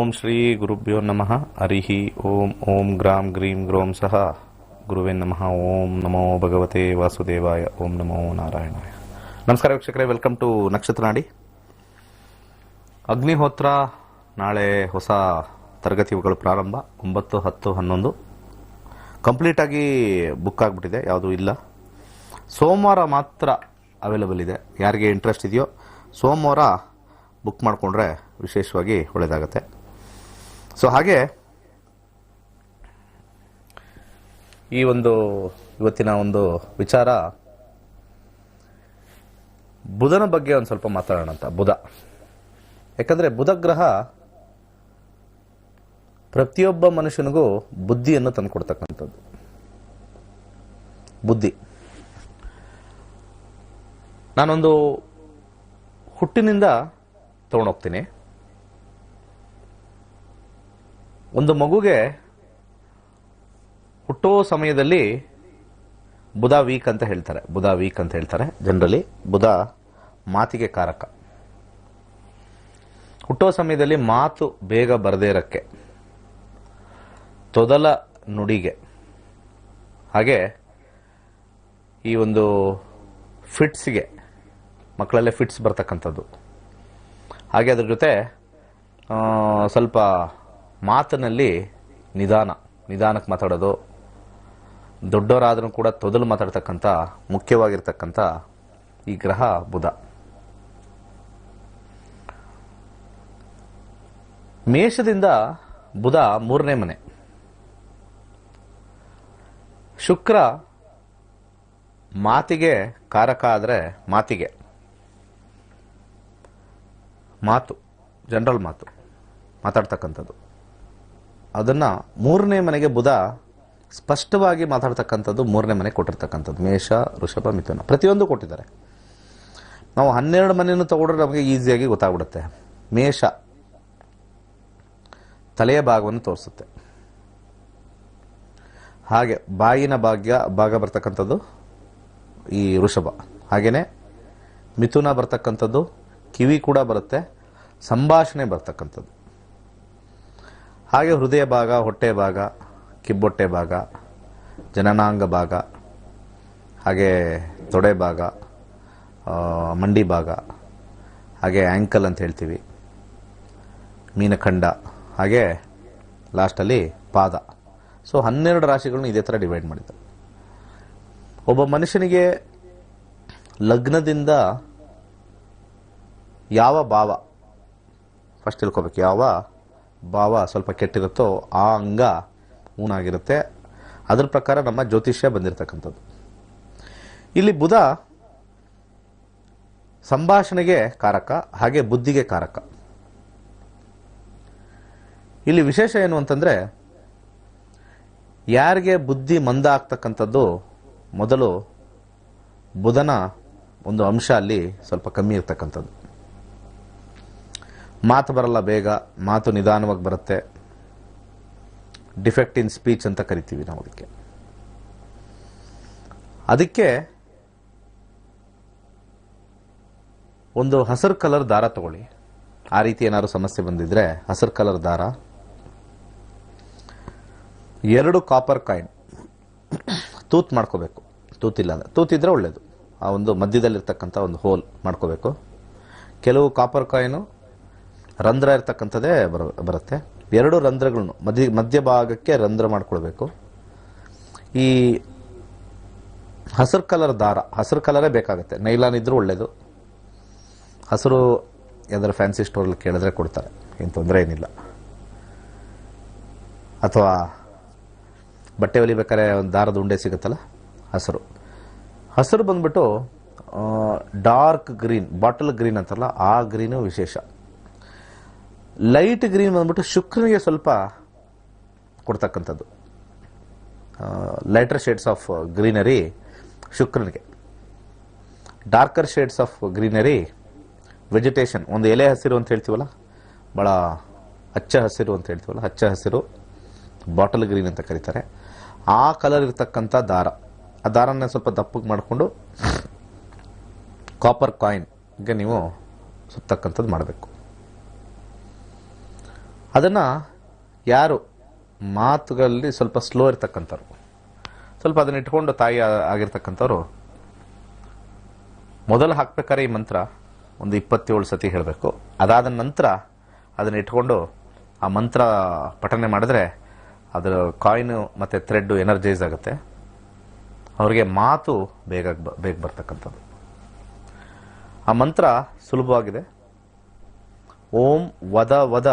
ಓಂ ಶ್ರೀ ಗುರುಭ್ಯೋ ನಮಃ ಹರಿಃ ಓಂ ಓಂ ಗ್ರಾಂ ಗ್ರೀಂ ಗ್ರೋಂ ಸಹ ಗುರುವೇ ನಮಃ. ಓಂ ನಮೋ ಭಗವತೆ ವಾಸುದೇವಾಯ. ಓಂ ನಮೋ ನಾರಾಯಣಾಯ. ನಮಸ್ಕಾರ ವೀಕ್ಷಕರೇ, ವೆಲ್ಕಮ್ ಟು ನಕ್ಷತ್ರ ನಾಡಿ. ಅಗ್ನಿಹೋತ್ರ ನಾಳೆ ಹೊಸ ತರಗತಿಗಳು ಪ್ರಾರಂಭ. 9, 10, 11 ಕಂಪ್ಲೀಟಾಗಿ ಬುಕ್ ಆಗಿಬಿಟ್ಟಿದೆ, ಯಾವುದೂ ಇಲ್ಲ. ಸೋಮವಾರ ಮಾತ್ರ ಅವೈಲಬಲ್ ಇದೆ. ಯಾರಿಗೆ ಇಂಟ್ರೆಸ್ಟ್ ಇದೆಯೋ ಸೋಮವಾರ ಬುಕ್ ಮಾಡಿಕೊಂಡ್ರೆ ವಿಶೇಷವಾಗಿ ಒಳ್ಳೆಯದಾಗತ್ತೆ. ಸೊ ಹಾಗೆ ಇವತ್ತಿನ ಒಂದು ವಿಚಾರ ಬುಧನ ಬಗ್ಗೆ ಒಂದು ಸ್ವಲ್ಪ ಮಾತಾಡೋಣ ಅಂತ. ಬುಧ, ಯಾಕಂದರೆ ಬುಧ ಗ್ರಹ ಪ್ರತಿಯೊಬ್ಬ ಮನುಷ್ಯನಿಗೂ ಬುದ್ಧಿಯನ್ನು ತಂದುಕೊಡ್ತಕ್ಕಂಥದ್ದು. ಬುದ್ಧಿ, ನಾನೊಂದು ಹುಟ್ಟಿನಿಂದ ತಗೊಂಡೋಗ್ತೀನಿ. ಒಂದು ಮಗುಗೆ ಹುಟ್ಟೋ ಸಮಯದಲ್ಲಿ ಬುಧ ವೀಕ್ ಅಂತ ಹೇಳ್ತಾರೆ. ಜನರಲಿ ಬುಧ ಮಾತಿಗೆ ಕಾರಕ. ಹುಟ್ಟೋ ಸಮಯದಲ್ಲಿ ಮಾತು ಬೇಗ ಬರದೇ ಇರಕ್ಕೆ, ತೊದಲ ನುಡಿಗೆ, ಹಾಗೆ ಈ ಒಂದು ಫಿಟ್ಸ್ಗೆ, ಮಕ್ಕಳಲ್ಲೇ ಫಿಟ್ಸ್ ಬರ್ತಕ್ಕಂಥದ್ದು. ಹಾಗೆ ಅದ್ರ ಜೊತೆ ಸ್ವಲ್ಪ ಮಾತಿನಲ್ಲಿ ನಿಧಾನಕ್ಕೆ ಮಾತಾಡೋದು, ದೊಡ್ಡವರಾದ್ರೂ ಕೂಡ ತೊದಲು ಮಾತಾಡ್ತಕ್ಕಂಥ ಮುಖ್ಯವಾಗಿರ್ತಕ್ಕಂಥ ಈ ಗ್ರಹ ಬುಧ. ಮೇಷದಿಂದ ಬುಧ 3ನೇ ಮನೆ. ಶುಕ್ರ ಮಾತಿಗೆ ಕಾರಕ ಆದರೆ ಮಾತು ಜನರಲ್ ಮಾತಾಡ್ತಕ್ಕಂಥದ್ದು, ಅದನ್ನು 3ನೇ ಮನೆಗೆ ಬುಧ ಸ್ಪಷ್ಟವಾಗಿ ಮಾತಾಡ್ತಕ್ಕಂಥದ್ದು 3ನೇ ಮನೆ ಕೊಟ್ಟಿರ್ತಕ್ಕಂಥದ್ದು. ಮೇಷ, ವೃಷಭ, ಮಿಥುನ ಪ್ರತಿಯೊಂದು ಕೊಟ್ಟಿದ್ದಾರೆ. ನಾವು 12 ಮನೆಯನ್ನು ತಗೊಂಡ್ರೆ ನಮಗೆ ಈಸಿಯಾಗಿ ಗೊತ್ತಾಗ್ಬಿಡುತ್ತೆ. ಮೇಷ ತಲೆಯ ಭಾಗವನ್ನು ತೋರಿಸುತ್ತೆ, ಹಾಗೆ ಬಾಯಿನ ಭಾಗ ಬರ್ತಕ್ಕಂಥದ್ದು ಈ ವೃಷಭ. ಹಾಗೆಯೇ ಮಿಥುನ ಬರ್ತಕ್ಕಂಥದ್ದು ಕಿವಿ ಕೂಡ ಬರುತ್ತೆ, ಸಂಭಾಷಣೆ ಬರ್ತಕ್ಕಂಥದ್ದು. ಹಾಗೆ ಹೃದಯ ಭಾಗ, ಹೊಟ್ಟೆ ಭಾಗ, ಕಿಬ್ಬೊಟ್ಟೆ ಭಾಗ, ಜನನಾಂಗ ಭಾಗ, ಹಾಗೆ ತೊಡೆ ಭಾಗ, ಮಂಡಿ ಭಾಗ, ಹಾಗೆ ಆ್ಯಂಕಲ್ ಅಂತ ಹೇಳ್ತೀವಿ, ಮೀನಖಂಡ, ಹಾಗೆ ಲಾಸ್ಟಲ್ಲಿ ಪಾದ. ಸೊ 12 ರಾಶಿಗಳನ್ನ ಇದೇ ಥರ ಡಿವೈಡ್ ಮಾಡಿದ್ದಾರೆ. ಒಬ್ಬ ಮನುಷ್ಯನಿಗೆ ಲಗ್ನದಿಂದ ಯಾವ ಭಾವ, ಫಸ್ಟ್ ತಿಳ್ಕೊಬೇಕು, ಯಾವ ಭಾವ ಸ್ವಲ್ಪ ಕೆಟ್ಟಿರುತ್ತೋ ಆ ಅಂಗ ಊನಾಗಿರುತ್ತೆ. ಅದ್ರ ಪ್ರಕಾರ ನಮ್ಮ ಜ್ಯೋತಿಷ್ಯ ಬಂದಿರತಕ್ಕಂಥದ್ದು. ಇಲ್ಲಿ ಬುಧ ಸಂಭಾಷಣೆಗೆ ಕಾರಕ, ಹಾಗೆ ಬುದ್ಧಿಗೆ ಕಾರಕ. ಇಲ್ಲಿ ವಿಶೇಷ ಏನು ಅಂತಂದರೆ, ಯಾರಿಗೆ ಬುದ್ಧಿ ಮಂದ ಆಗ್ತಕ್ಕಂಥದ್ದು, ಮೊದಲು ಬುಧನ ಒಂದು ಅಂಶ ಅಲ್ಲಿ ಸ್ವಲ್ಪ ಕಮ್ಮಿ ಇರ್ತಕ್ಕಂಥದ್ದು. ಮಾತು ಬರಲ್ಲ ಬೇಗ, ಮಾತು ನಿಧಾನವಾಗಿ ಬರುತ್ತೆ. ಡಿಫೆಕ್ಟ್ ಇನ್ ಸ್ಪೀಚ್ ಅಂತ ಕರಿತೀವಿ ನಾವು ಅದಕ್ಕೆ ಒಂದು ಹಸಿರು ಕಲರ್ ದಾರ ತಗೊಳ್ಳಿ. ಆ ರೀತಿ ಏನಾದ್ರು ಸಮಸ್ಯೆ ಬಂದಿದ್ರೆ ಹಸಿರು ಕಲರ್ ದಾರ, 2 ಕಾಪರ್ ಕಾಯಿನ್ ತೂತ್ ಮಾಡ್ಕೋಬೇಕು. ತೂತಿದ್ರೆ ಒಳ್ಳೇದು. ಆ ಒಂದು ಮಧ್ಯದಲ್ಲಿರ್ತಕ್ಕಂಥ ಒಂದು ಹೋಲ್ ಮಾಡ್ಕೋಬೇಕು. ಕೆಲವು ಕಾಪರ್ ಕಾಯಿನು ರಂಧ್ರ ಇರ್ತಕ್ಕಂಥದ್ದೇ ಬರುತ್ತೆ. 2 ರಂಧ್ರಗಳನ್ನು ಮಧ್ಯಭಾಗಕ್ಕೆ ರಂಧ್ರ ಮಾಡ್ಕೊಳ್ಬೇಕು. ಈ ಹಸಿರು ಕಲರ್ ದಾರ, ಹಸಿರು ಕಲರೇ ಬೇಕಾಗುತ್ತೆ. ನೈಲಾನ್ ಇದ್ರೂ ಒಳ್ಳೇದು. ಹಸಿರು ಯಾವ್ದಾರು ಫ್ಯಾನ್ಸಿ ಸ್ಟೋರಲ್ಲಿ ಕೇಳಿದ್ರೆ ಕೊಡ್ತಾರೆ, ಏನು ತೊಂದರೆ ಏನಿಲ್ಲ. ಅಥವಾ ಬಟ್ಟೆ ಹೊಲಿಬೇಕಾದ್ರೆ ಒಂದು ದಾರದ ಉಂಡೆ ಸಿಗುತ್ತಲ್ಲ, ಹಸಿರು ಬಂದ್ಬಿಟ್ಟು ಡಾರ್ಕ್ ಗ್ರೀನ್, ಬಾಟಲ್ ಗ್ರೀನ್ ಅಂತಾರಲ್ಲ ಆ ಗ್ರೀನು ವಿಶೇಷ. ಲೈಟ್ ಗ್ರೀನ್ ಬಂದ್ಬಿಟ್ಟು ಶುಕ್ರನಿಗೆ ಸ್ವಲ್ಪ ಕೊಡ್ತಕ್ಕಂಥದ್ದು. ಲೈಟರ್ ಶೇಡ್ಸ್ ಆಫ್ ಗ್ರೀನರಿ ಶುಕ್ರನಿಗೆ, darker shades of greenery vegetation. ಒಂದು ಎಲೆ ಹಸಿರು ಅಂತ ಹೇಳ್ತೀವಲ್ಲ, ಭಾಳ ಹಚ್ಚ ಹಸಿರು ಅಂತ ಹೇಳ್ತೀವಲ್ಲ, ಹಚ್ಚ ಹಸಿರು ಬಾಟಲ್ ಗ್ರೀನ್ ಅಂತ ಕರೀತಾರೆ. ಆ ಕಲರ್ ಇರ್ತಕ್ಕಂಥ ದಾರ, ಆ ದಾರನ ಸ್ವಲ್ಪ ದಪ್ಪಗೆ ಮಾಡಿಕೊಂಡು ಕಾಪರ್ ಕಾಯಿನ್ಗೆ ನೀವು ಸುತ್ತಕ್ಕಂಥದ್ದು ಮಾಡಬೇಕು. ಅದನ್ನು ಯಾರು ಮಾತುಗಳಲ್ಲಿ ಸ್ವಲ್ಪ ಸ್ಲೋ ಇರ್ತಕ್ಕಂಥವ್ರು, ಸ್ವಲ್ಪ ಅದನ್ನ ಇಟ್ಕೊಂಡು ತಾಯಿ ಆಗಿರ್ತಕ್ಕಂಥವ್ರು ಮೊದಲು ಹಾಕ್ಬೇಕಾದ್ರೆ ಈ ಮಂತ್ರ ಒಂದು 27 ಸತಿ ಹೇಳಬೇಕು. ಅದಾದ ನಂತರ ಅದನ್ನ ಇಟ್ಕೊಂಡು ಆ ಮಂತ್ರ ಪಠನೆ ಮಾಡಿದ್ರೆ ಅದರ ಕಾಯಿನು ಮತ್ತು ಥ್ರೆಡ್ಡು ಎನರ್ಜೈಸ್ ಆಗುತ್ತೆ. ಅವ್ರಿಗೆ ಮಾತು ಬೇಗ ಬರ್ತಕ್ಕಂಥದ್ದು. ಆ ಮಂತ್ರ ಸುಲಭವಾಗಿದೆ. ಓಂ ವದ ವದ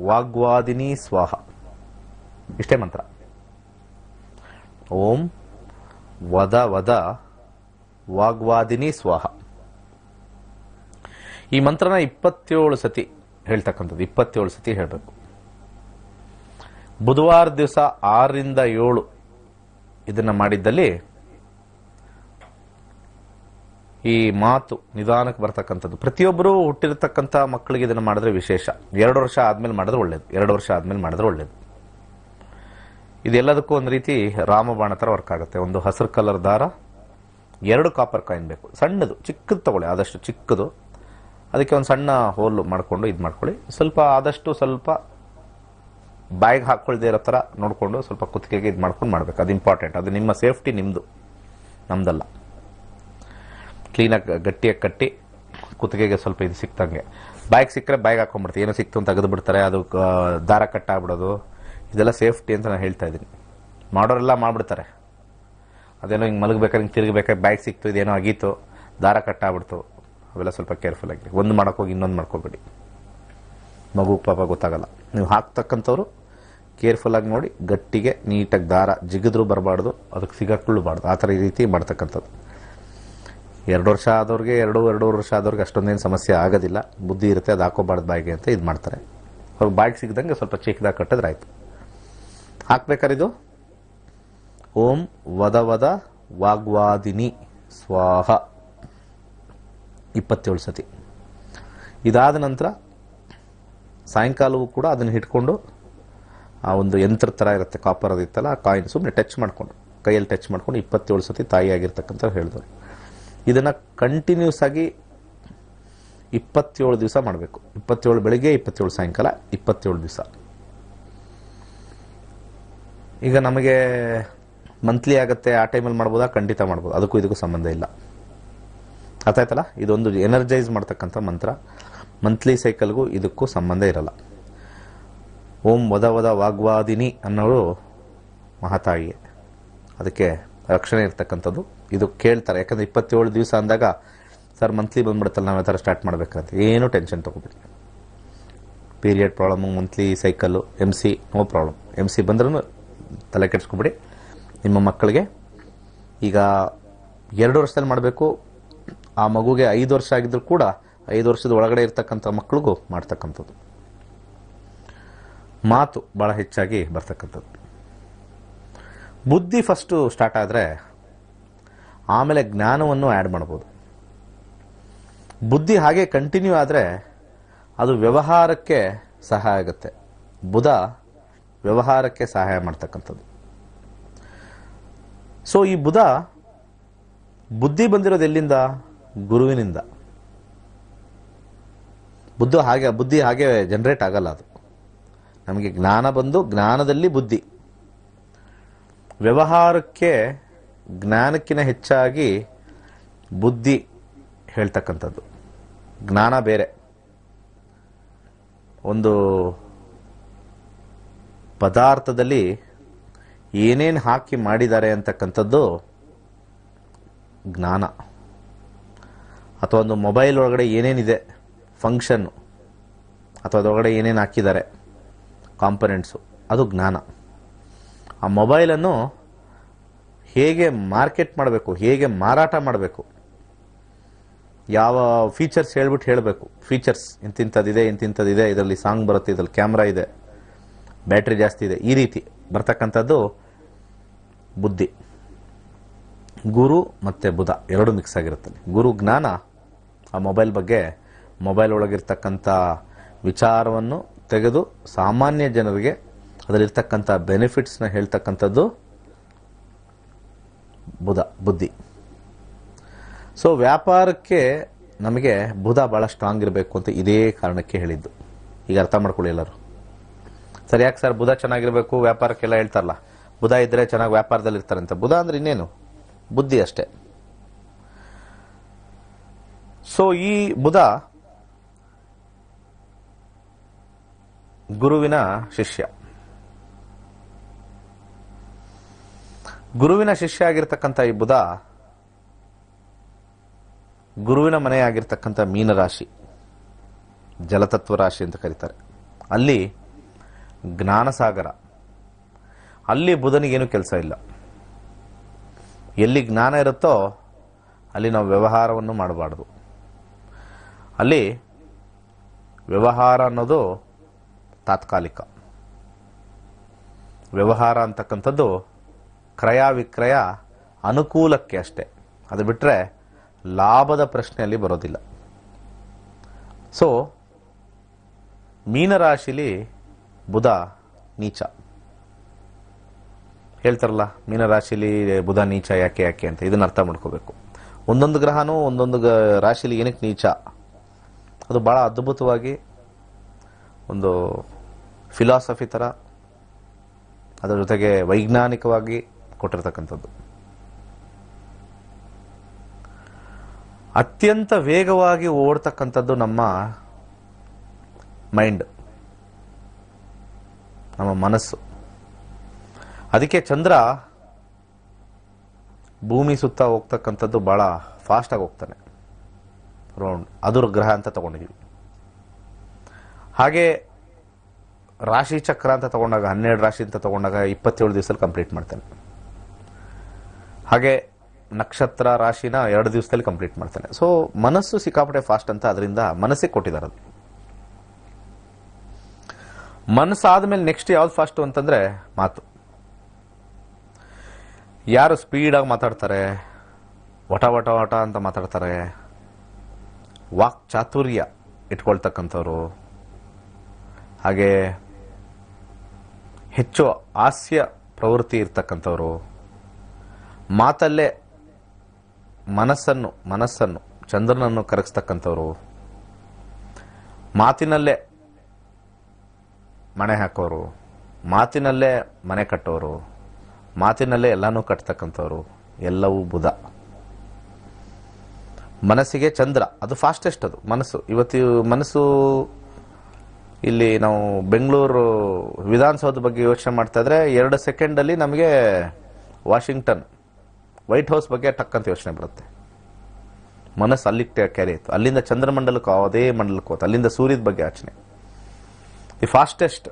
ವಾಗ್ವಾದಿನಿ ಸ್ವಾಹ, ಇಷ್ಟೇ ಮಂತ್ರ. ಓಂ ವದ ವದ ವಾಗ್ವಾದಿನಿ ಸ್ವಾಹ. ಈ ಮಂತ್ರನ 27 ಸತಿ ಹೇಳ್ತಕ್ಕಂಥದ್ದು, 27 ಸತಿ ಹೇಳಬೇಕು. ಬುಧವಾರ ದಿವಸ 6 ರಿಂದ 7 ಇದನ್ನ ಮಾಡಿದ್ದಲ್ಲಿ ಈ ಮಾತು ನಿಧಾನಕ್ಕೆ ಬರ್ತಕ್ಕಂಥದ್ದು. ಪ್ರತಿಯೊಬ್ಬರು ಹುಟ್ಟಿರ್ತಕ್ಕಂಥ ಮಕ್ಕಳಿಗೆ ಇದನ್ನು ಮಾಡಿದ್ರೆ ವಿಶೇಷ. 2 ವರ್ಷ ಆದ್ಮೇಲೆ ಮಾಡಿದ್ರೆ ಒಳ್ಳೇದು, 2 ವರ್ಷ ಆದ್ಮೇಲೆ ಮಾಡಿದ್ರೆ ಒಳ್ಳೇದು. ಇದೆಲ್ಲದಕ್ಕೂ ಒಂದು ರೀತಿ ರಾಮಬಾಣ ಥರ ವರ್ಕ್ ಆಗುತ್ತೆ. ಒಂದು ಹಸಿರು ಕಲರ್ ದಾರ, 2 ಕಾಪರ್ ಕಾಯಿನ್ ಬೇಕು, ಸಣ್ಣದು, ಚಿಕ್ಕದು ತಗೊಳ್ಳಿ, ಆದಷ್ಟು ಚಿಕ್ಕದು. ಅದಕ್ಕೆ ಒಂದು ಸಣ್ಣ ಹೋಲ್ ಮಾಡಿಕೊಂಡು ಇದು ಮಾಡ್ಕೊಳ್ಳಿ. ಆದಷ್ಟು ಸ್ವಲ್ಪ ಬ್ಯಾಗ್ ಹಾಕ್ಕೊಳ್ದೇ ಇರೋ ಥರ ನೋಡಿಕೊಂಡು ಸ್ವಲ್ಪ ಕುತ್ತಿಗೆಗೆ ಇದು ಮಾಡ್ಕೊಂಡು ಮಾಡ್ಬೇಕು. ಅದು ಇಂಪಾರ್ಟೆಂಟ್. ಅದು ನಿಮ್ಮ ಸೇಫ್ಟಿ, ನಿಮ್ಮದು, ನಮ್ದಲ್ಲ. ಕ್ಲೀನಾಗಿ ಗಟ್ಟಿಯಾಗಿ ಕಟ್ಟಿ ಕುತ್ತಿಗೆಗೆ ಸ್ವಲ್ಪ ಇದು ಸಿಕ್ತಂಗೆ. ಬ್ಯಾಗ್ ಸಿಕ್ಕರೆ ಬ್ಯಾಗ್ ಹಾಕೊಂಡ್ಬಿಡ್ತೀವಿ, ಏನೋ ಸಿಕ್ತು ಅಂತ ತೆಗೆದು ಬಿಡ್ತಾರೆ, ಅದು ದಾರ ಕಟ್ಟಾಗ್ಬಿಡೋದು. ಇದೆಲ್ಲ ಸೇಫ್ಟಿ ಅಂತ ನಾನು ಹೇಳ್ತಾ ಇದ್ದೀನಿ. ಮಾಡೋರೆಲ್ಲ ಮಾಡಿಬಿಡ್ತಾರೆ. ಅದೇನೋ ಹಿಂಗೆ ಮಲಗಬೇಕಾದ್ರೆ ಹಿಂಗೆ ತಿರುಗಬೇಕಾದ್ರೆ ಬ್ಯಾಗ್ ಸಿಕ್ತು, ಇದೇನೋ ಆಗೀತು, ದಾರ ಕಟ್ಟಾಗ್ಬಿಡ್ತು. ಅವೆಲ್ಲ ಸ್ವಲ್ಪ ಕೇರ್ಫುಲ್ ಆಗಿ. ಒಂದು ಮಾಡೋಕ್ಕೋಗಿ ಇನ್ನೊಂದು ಮಾಡ್ಕೋಬೇಡಿ, ಮಗು ಪಾಪ ಗೊತ್ತಾಗಲ್ಲ. ನೀವು ಹಾಕ್ತಕ್ಕಂಥವ್ರು ಕೇರ್ಫುಲ್ಲಾಗಿ ನೋಡಿ, ಗಟ್ಟಿಗೆ ನೀಟಾಗಿ ದಾರ ಜಿಗಿದ್ರೂ ಬರಬಾರ್ದು, ಅದಕ್ಕೆ ಸಿಗಾಕೊಳ್ಳಬಾರ್ದು. ಆ ಥರ ಈ ರೀತಿ ಮಾಡ್ತಕ್ಕಂಥದ್ದು. 2 ವರ್ಷ ಆದವ್ರಿಗೆ, 2-2.5 ವರ್ಷ ಆದವ್ರಿಗೆ ಅಷ್ಟೊಂದೇನು ಸಮಸ್ಯೆ ಆಗೋದಿಲ್ಲ. ಬುದ್ಧಿ ಇರುತ್ತೆ, ಅದು ಹಾಕೋಬಾರ್ದು ಬಾಯಿಗೆ ಅಂತ ಇದು ಮಾಡ್ತಾರೆ. ಅವ್ರಿಗೆ ಬಾಯಿಗೆ ಸಿಗ್ದಂಗೆ ಸ್ವಲ್ಪ ಚಿಕ್ಕದಾಗಿ ಕಟ್ಟಿದ್ರೆ ಆಯಿತು. ಹಾಕ್ಬೇಕಾರೆ ಇದು ಓಂ ವದ ವದ ವಾಗ್ವಾದಿನಿ ಸ್ವಾಹ 27 ಸತಿ. ಇದಾದ ನಂತರ ಸಾಯಂಕಾಲವೂ ಕೂಡ ಅದನ್ನು ಇಟ್ಕೊಂಡು ಆ ಒಂದು ಯಂತ್ರ ಥರ ಇರುತ್ತೆ, ಕಾಪರ್ ಅದಿತ್ತಲ್ಲ, ಆ ಕಾಯಿನ್ ಸುಮ್ಮನೆ ಟಚ್ ಮಾಡಿಕೊಂಡು, ಕೈಯಲ್ಲಿ ಟಚ್ ಮಾಡ್ಕೊಂಡು 27 ಸತಿ ತಾಯಿ ಆಗಿರ್ತಕ್ಕಂಥ ಹೇಳಿದವರು. ಇದನ್ನು ಕಂಟಿನ್ಯೂಸ್ ಆಗಿ 27 ದಿವಸ ಮಾಡಬೇಕು. 27 ಬೆಳಿಗ್ಗೆ, 27 ಸಾಯಂಕಾಲ, 27 ದಿವಸ. ಈಗ ನಮಗೆ ಮಂತ್ಲಿ ಆಗುತ್ತೆ, ಆ ಟೈಮಲ್ಲಿ ಮಾಡ್ಬೋದಾ? ಖಂಡಿತ ಮಾಡ್ಬೋದು. ಅದಕ್ಕೂ ಇದಕ್ಕೂ ಸಂಬಂಧ ಇಲ್ಲ. ಅರ್ಥಾಯ್ತಲ್ಲ? ಇದೊಂದು ಎನರ್ಜೈಸ್ ಮಾಡ್ತಕ್ಕಂಥ ಮಂತ್ರ. ಮಂತ್ಲಿ ಸೈಕಲ್ಗೂ ಇದಕ್ಕೂ ಸಂಬಂಧ ಇರಲ್ಲ. ಓಂ ವದ ವದ ವಾಗ್ವಾದಿನಿ ಅನ್ನೋರು ಮಹಾತಾಯಿಯೇ, ಅದಕ್ಕೆ ರಕ್ಷಣೆ ಇರ್ತಕ್ಕಂಥದ್ದು. ಇದು ಕೇಳ್ತಾರೆ. ಯಾಕಂದರೆ 27 ದಿವಸ ಅಂದಾಗ ಸರ್ ಮಂತ್ಲಿ ಬಂದ್ಬಿಡುತ್ತಲ್ಲ, ನಾವು ಯಾವ ಥರ ಸ್ಟಾರ್ಟ್ ಮಾಡಬೇಕಂತ ಏನೂ ಟೆನ್ಷನ್ ತೊಗೊಬಿಡಿ. Period problem, monthly cycle, MC no problem. MC ಬಂದ್ರೂ ತಲೆ ಕೆಡಿಸ್ಕೊಬಿಡಿ. ನಿಮ್ಮ ಮಕ್ಕಳಿಗೆ ಈಗ 2 ವರ್ಷದಲ್ಲಿ ಮಾಡಬೇಕು. ಆ ಮಗುಗೆ 5 ವರ್ಷ ಆಗಿದ್ರು ಕೂಡ 5 ವರ್ಷದ ಒಳಗಡೆ ಇರ್ತಕ್ಕಂಥ ಮಕ್ಕಳಿಗೂ ಮಾಡ್ತಕ್ಕಂಥದ್ದು. ಮಾತು ಭಾಳ ಹೆಚ್ಚಾಗಿ ಬರ್ತಕ್ಕಂಥದ್ದು. ಬುದ್ಧಿ ಫಸ್ಟು ಸ್ಟಾರ್ಟ್ ಆದರೆ ಆಮೇಲೆ ಜ್ಞಾನವನ್ನು ಆ್ಯಡ್ ಮಾಡ್ಬೋದು. ಬುದ್ಧಿ ಹಾಗೆ ಕಂಟಿನ್ಯೂ ಆದರೆ ಅದು ವ್ಯವಹಾರಕ್ಕೆ ಸಹಾಯ ಆಗುತ್ತೆ. ಬುಧ ವ್ಯವಹಾರಕ್ಕೆ ಸಹಾಯ ಮಾಡ್ತಕ್ಕಂಥದ್ದು. ಸೊ ಈ ಬುದ್ಧಿ ಬಂದಿರೋದು ಎಲ್ಲಿಂದ? ಗುರುವಿನಿಂದ. ಬುದ್ಧಿ ಹಾಗೆ ಜನರೇಟ್ ಆಗಲ್ಲ. ಅದು ನಮಗೆ ಜ್ಞಾನ ಬಂದು ಜ್ಞಾನದಲ್ಲಿ ಬುದ್ಧಿ. ವ್ಯವಹಾರಕ್ಕೆ ಜ್ಞಾನಕ್ಕಿಂತ ಹೆಚ್ಚಾಗಿ ಬುದ್ಧಿ ಹೇಳ್ತಕ್ಕಂಥದ್ದು. ಜ್ಞಾನ ಬೇರೆ. ಒಂದು ಪದಾರ್ಥದಲ್ಲಿ ಏನೇನು ಹಾಕಿ ಮಾಡಿದ್ದಾರೆ ಅಂತಕ್ಕಂಥದ್ದು ಜ್ಞಾನ. ಅಥವಾ ಒಂದು ಮೊಬೈಲ್ ಒಳಗಡೆ ಏನೇನಿದೆ ಫಂಕ್ಷನ್ನು, ಅಥವಾ ಅದರೊಳಗಡೆ ಏನೇನು ಹಾಕಿದ್ದಾರೆ ಕಾಂಪೊನೆಂಟ್ಸು, ಅದು ಜ್ಞಾನ. ಆ ಮೊಬೈಲನ್ನು ಹೇಗೆ ಮಾರ್ಕೆಟ್ ಮಾಡಬೇಕು, ಹೇಗೆ ಮಾರಾಟ ಮಾಡಬೇಕು, ಯಾವ ಫೀಚರ್ಸ್ ಹೇಳ್ಬಿಟ್ಟು ಹೇಳಬೇಕು. ಫೀಚರ್ಸ್ ಇಂತಿಂಥದ್ದಿದೆ, ಇಂತಿಂಥದ್ದಿದೆ, ಇದರಲ್ಲಿ ಸಾಂಗ್ ಬರುತ್ತೆ, ಇದರಲ್ಲಿ ಕ್ಯಾಮ್ರಾ ಇದೆ, ಬ್ಯಾಟ್ರಿ ಜಾಸ್ತಿ ಇದೆ, ಈ ರೀತಿ ಬರ್ತಕ್ಕಂಥದ್ದು ಬುದ್ಧಿ. ಗುರು ಮತ್ತು ಬುಧ ಎರಡು ಮಿಕ್ಸ್ ಆಗಿರುತ್ತೆ. ಗುರು ಜ್ಞಾನ, ಆ ಮೊಬೈಲ್ ಬಗ್ಗೆ, ಮೊಬೈಲ್ ಒಳಗಿರ್ತಕ್ಕಂಥ ವಿಚಾರವನ್ನು ತೆಗೆದು ಸಾಮಾನ್ಯ ಜನರಿಗೆ ಅದರಲ್ಲಿರ್ತಕ್ಕಂಥ ಬೆನಿಫಿಟ್ಸ್ನ ಹೇಳ್ತಕ್ಕಂಥದ್ದು ಬುದ್ಧಿ. ಸೊ ವ್ಯಾಪಾರಕ್ಕೆ ನಮಗೆ ಬುಧ ಭಾಳ ಸ್ಟ್ರಾಂಗ್ ಇರಬೇಕು ಅಂತ ಇದೇ ಕಾರಣಕ್ಕೆ ಹೇಳಿದ್ದು. ಈಗ ಅರ್ಥ ಮಾಡ್ಕೊಳ್ಳಿ ಎಲ್ಲರೂ. ಸರಿ, ಯಾಕೆ ಸರ್ ಬುಧ ಚೆನ್ನಾಗಿರ್ಬೇಕು ವ್ಯಾಪಾರಕ್ಕೆಲ್ಲ ಹೇಳ್ತಾರಲ್ಲ, ಬುಧ ಇದ್ರೆ ಚೆನ್ನಾಗಿ ವ್ಯಾಪಾರದಲ್ಲಿ ಇರ್ತಾರಂತೆ. ಬುಧ ಅಂದ್ರೆ ಇನ್ನೇನು, ಬುದ್ಧಿ ಅಷ್ಟೇ. ಸೊ ಈ ಬುಧ ಗುರುವಿನ ಶಿಷ್ಯ. ಗುರುವಿನ ಶಿಷ್ಯ ಆಗಿರ್ತಕ್ಕಂಥ ಈ ಬುಧ ಗುರುವಿನ ಮನೆಯಾಗಿರ್ತಕ್ಕಂಥ ಮೀನರಾಶಿ, ಜಲತತ್ವ ರಾಶಿ ಅಂತ ಕರೀತಾರೆ. ಅಲ್ಲಿ ಜ್ಞಾನಸಾಗರ, ಅಲ್ಲಿ ಬುಧನಿಗೇನು ಕೆಲಸ ಇಲ್ಲ. ಎಲ್ಲಿ ಜ್ಞಾನ ಇರುತ್ತೋ ಅಲ್ಲಿ ನಾವು ವ್ಯವಹಾರವನ್ನು ಮಾಡಬಾರ್ದು. ಅಲ್ಲಿ ವ್ಯವಹಾರ ಅನ್ನೋದು ತಾತ್ಕಾಲಿಕ. ವ್ಯವಹಾರ ಅಂತಕ್ಕಂಥದ್ದು ಕ್ರಯ ವಿಕ್ರಯ ಅನುಕೂಲಕ್ಕೆ ಅಷ್ಟೇ, ಅದು ಬಿಟ್ಟರೆ ಲಾಭದ ಪ್ರಶ್ನೆಯಲ್ಲಿ ಬರೋದಿಲ್ಲ. ಸೊ ಮೀನರಾಶಿಲಿ ಬುಧ ನೀಚ. ಹೇಳ್ತಾರಲ್ಲ ಮೀನರಾಶಿಲಿ ಬುಧ ನೀಚ ಯಾಕೆ ಯಾಕೆ ಅಂತ, ಇದನ್ನ ಅರ್ಥ ಮಾಡ್ಕೋಬೇಕು. ಒಂದೊಂದು ಗ್ರಹನೂ ಒಂದೊಂದು ರಾಶಿಲಿ ಏನಕ್ಕೆ ನೀಚ, ಅದು ಬಹಳ ಅದ್ಭುತವಾಗಿ ಒಂದು ಫಿಲಾಸಫಿ ಥರ, ಅದರ ಜೊತೆಗೆ ವೈಜ್ಞಾನಿಕವಾಗಿ ಕೊಟ್ಟಿರ್ತಕ್ಕಂಥದ್ದು. ಅತ್ಯಂತ ವೇಗವಾಗಿ ಓಡ್ತಕ್ಕಂಥದ್ದು ನಮ್ಮ ಮೈಂಡ್, ನಮ್ಮ ಮನಸ್ಸು. ಅದಕ್ಕೆ ಚಂದ್ರ ಭೂಮಿ ಸುತ್ತ ಹೋಗ್ತಕ್ಕಂಥದ್ದು ಬಹಳ ಫಾಸ್ಟಾಗಿ ಹೋಗ್ತಾನೆ, ರೌಂಡ್. ಅದು ಗ್ರಹ ಅಂತ ತಗೊಂಡಿದ್ದೀವಿ. ಹಾಗೆ ರಾಶಿ ಚಕ್ರ ಅಂತ ತಗೊಂಡಾಗ, 12 ರಾಶಿ ಅಂತ ತಗೊಂಡಾಗ 27 ದಿವಸದಲ್ಲಿ ಕಂಪ್ಲೀಟ್ ಮಾಡ್ತಾನೆ. ಹಾಗೆ ನಕ್ಷತ್ರ ರಾಶಿನ 2 ದಿವಸದಲ್ಲಿ ಕಂಪ್ಲೀಟ್ ಮಾಡ್ತಾನೆ. ಸೊ ಮನಸ್ಸು ಸಿಕ್ಕಾಪಟ್ಟೆ ಫಾಸ್ಟ್ ಅಂತ ಅದರಿಂದ ಮನಸ್ಸಿಗೆ ಕೊಟ್ಟಿದ್ದಾರೆ. ಅದು ಮನಸ್ಸಾದ್ಮೇಲೆ ನೆಕ್ಸ್ಟ್ ಯಾವ್ದು ಫಾಸ್ಟು ಅಂತಂದ್ರೆ ಮಾತು. ಯಾರು ಸ್ಪೀಡಾಗಿ ಮಾತಾಡ್ತಾರೆ, ವಟ ವಟ ವಟ ಅಂತ ಮಾತಾಡ್ತಾರೆ, ವಾಕ್ ಚಾತುರ್ಯ ಇಟ್ಕೊಳ್ತಕ್ಕಂಥವ್ರು, ಹಾಗೆ ಹೆಚ್ಚು ಹಾಸ್ಯ ಪ್ರವೃತ್ತಿ ಇರ್ತಕ್ಕಂಥವ್ರು, ಮಾತಲ್ಲೇ ಮನಸ್ಸನ್ನು ಚಂದ್ರನನ್ನು ಕರಗಿಸ್ತಕ್ಕಂಥವ್ರು, ಮಾತಿನಲ್ಲೇ ಮಣೆ ಹಾಕೋರು, ಮಾತಿನಲ್ಲೇ ಮನೆ ಕಟ್ಟೋರು, ಮಾತಿನಲ್ಲೇ ಎಲ್ಲಾನು ಕಟ್ತಕ್ಕಂಥವ್ರು, ಎಲ್ಲವೂ ಬುಧ. ಮನಸ್ಸಿಗೆ ಚಂದ್ರ ಅದು ಫಾಸ್ಟೆಸ್ಟ್. ಅದು ಮನಸ್ಸು ಇವತ್ತು ಮನಸ್ಸು ಇಲ್ಲಿ ನಾವು ಬೆಂಗಳೂರು ವಿಧಾನಸೌಧ ಬಗ್ಗೆ ಯೋಚನೆ ಮಾಡ್ತಾ ಇದ್ರೆ 2 ಸೆಕೆಂಡಲ್ಲಿ ನಮಗೆ ವಾಷಿಂಗ್ಟನ್ ವೈಟ್ ಹೌಸ್ ಬಗ್ಗೆ ಟಕ್ಕಂತ ಯೋಚನೆ ಬರುತ್ತೆ. ಮನಸ್ಸು ಅಲ್ಲಿಗೆ ಕ್ಯಾರಿ ಆಯಿತು, ಅಲ್ಲಿಂದ ಚಂದ್ರಮಂಡಲಕ್ಕೂ ಅದೇ ಮಂಡಲಕ್ಕೂ ಹೋಯ್ತು, ಅಲ್ಲಿಂದ ಸೂರ್ಯದ ಬಗ್ಗೆ ಯೋಚನೆ. The fastest.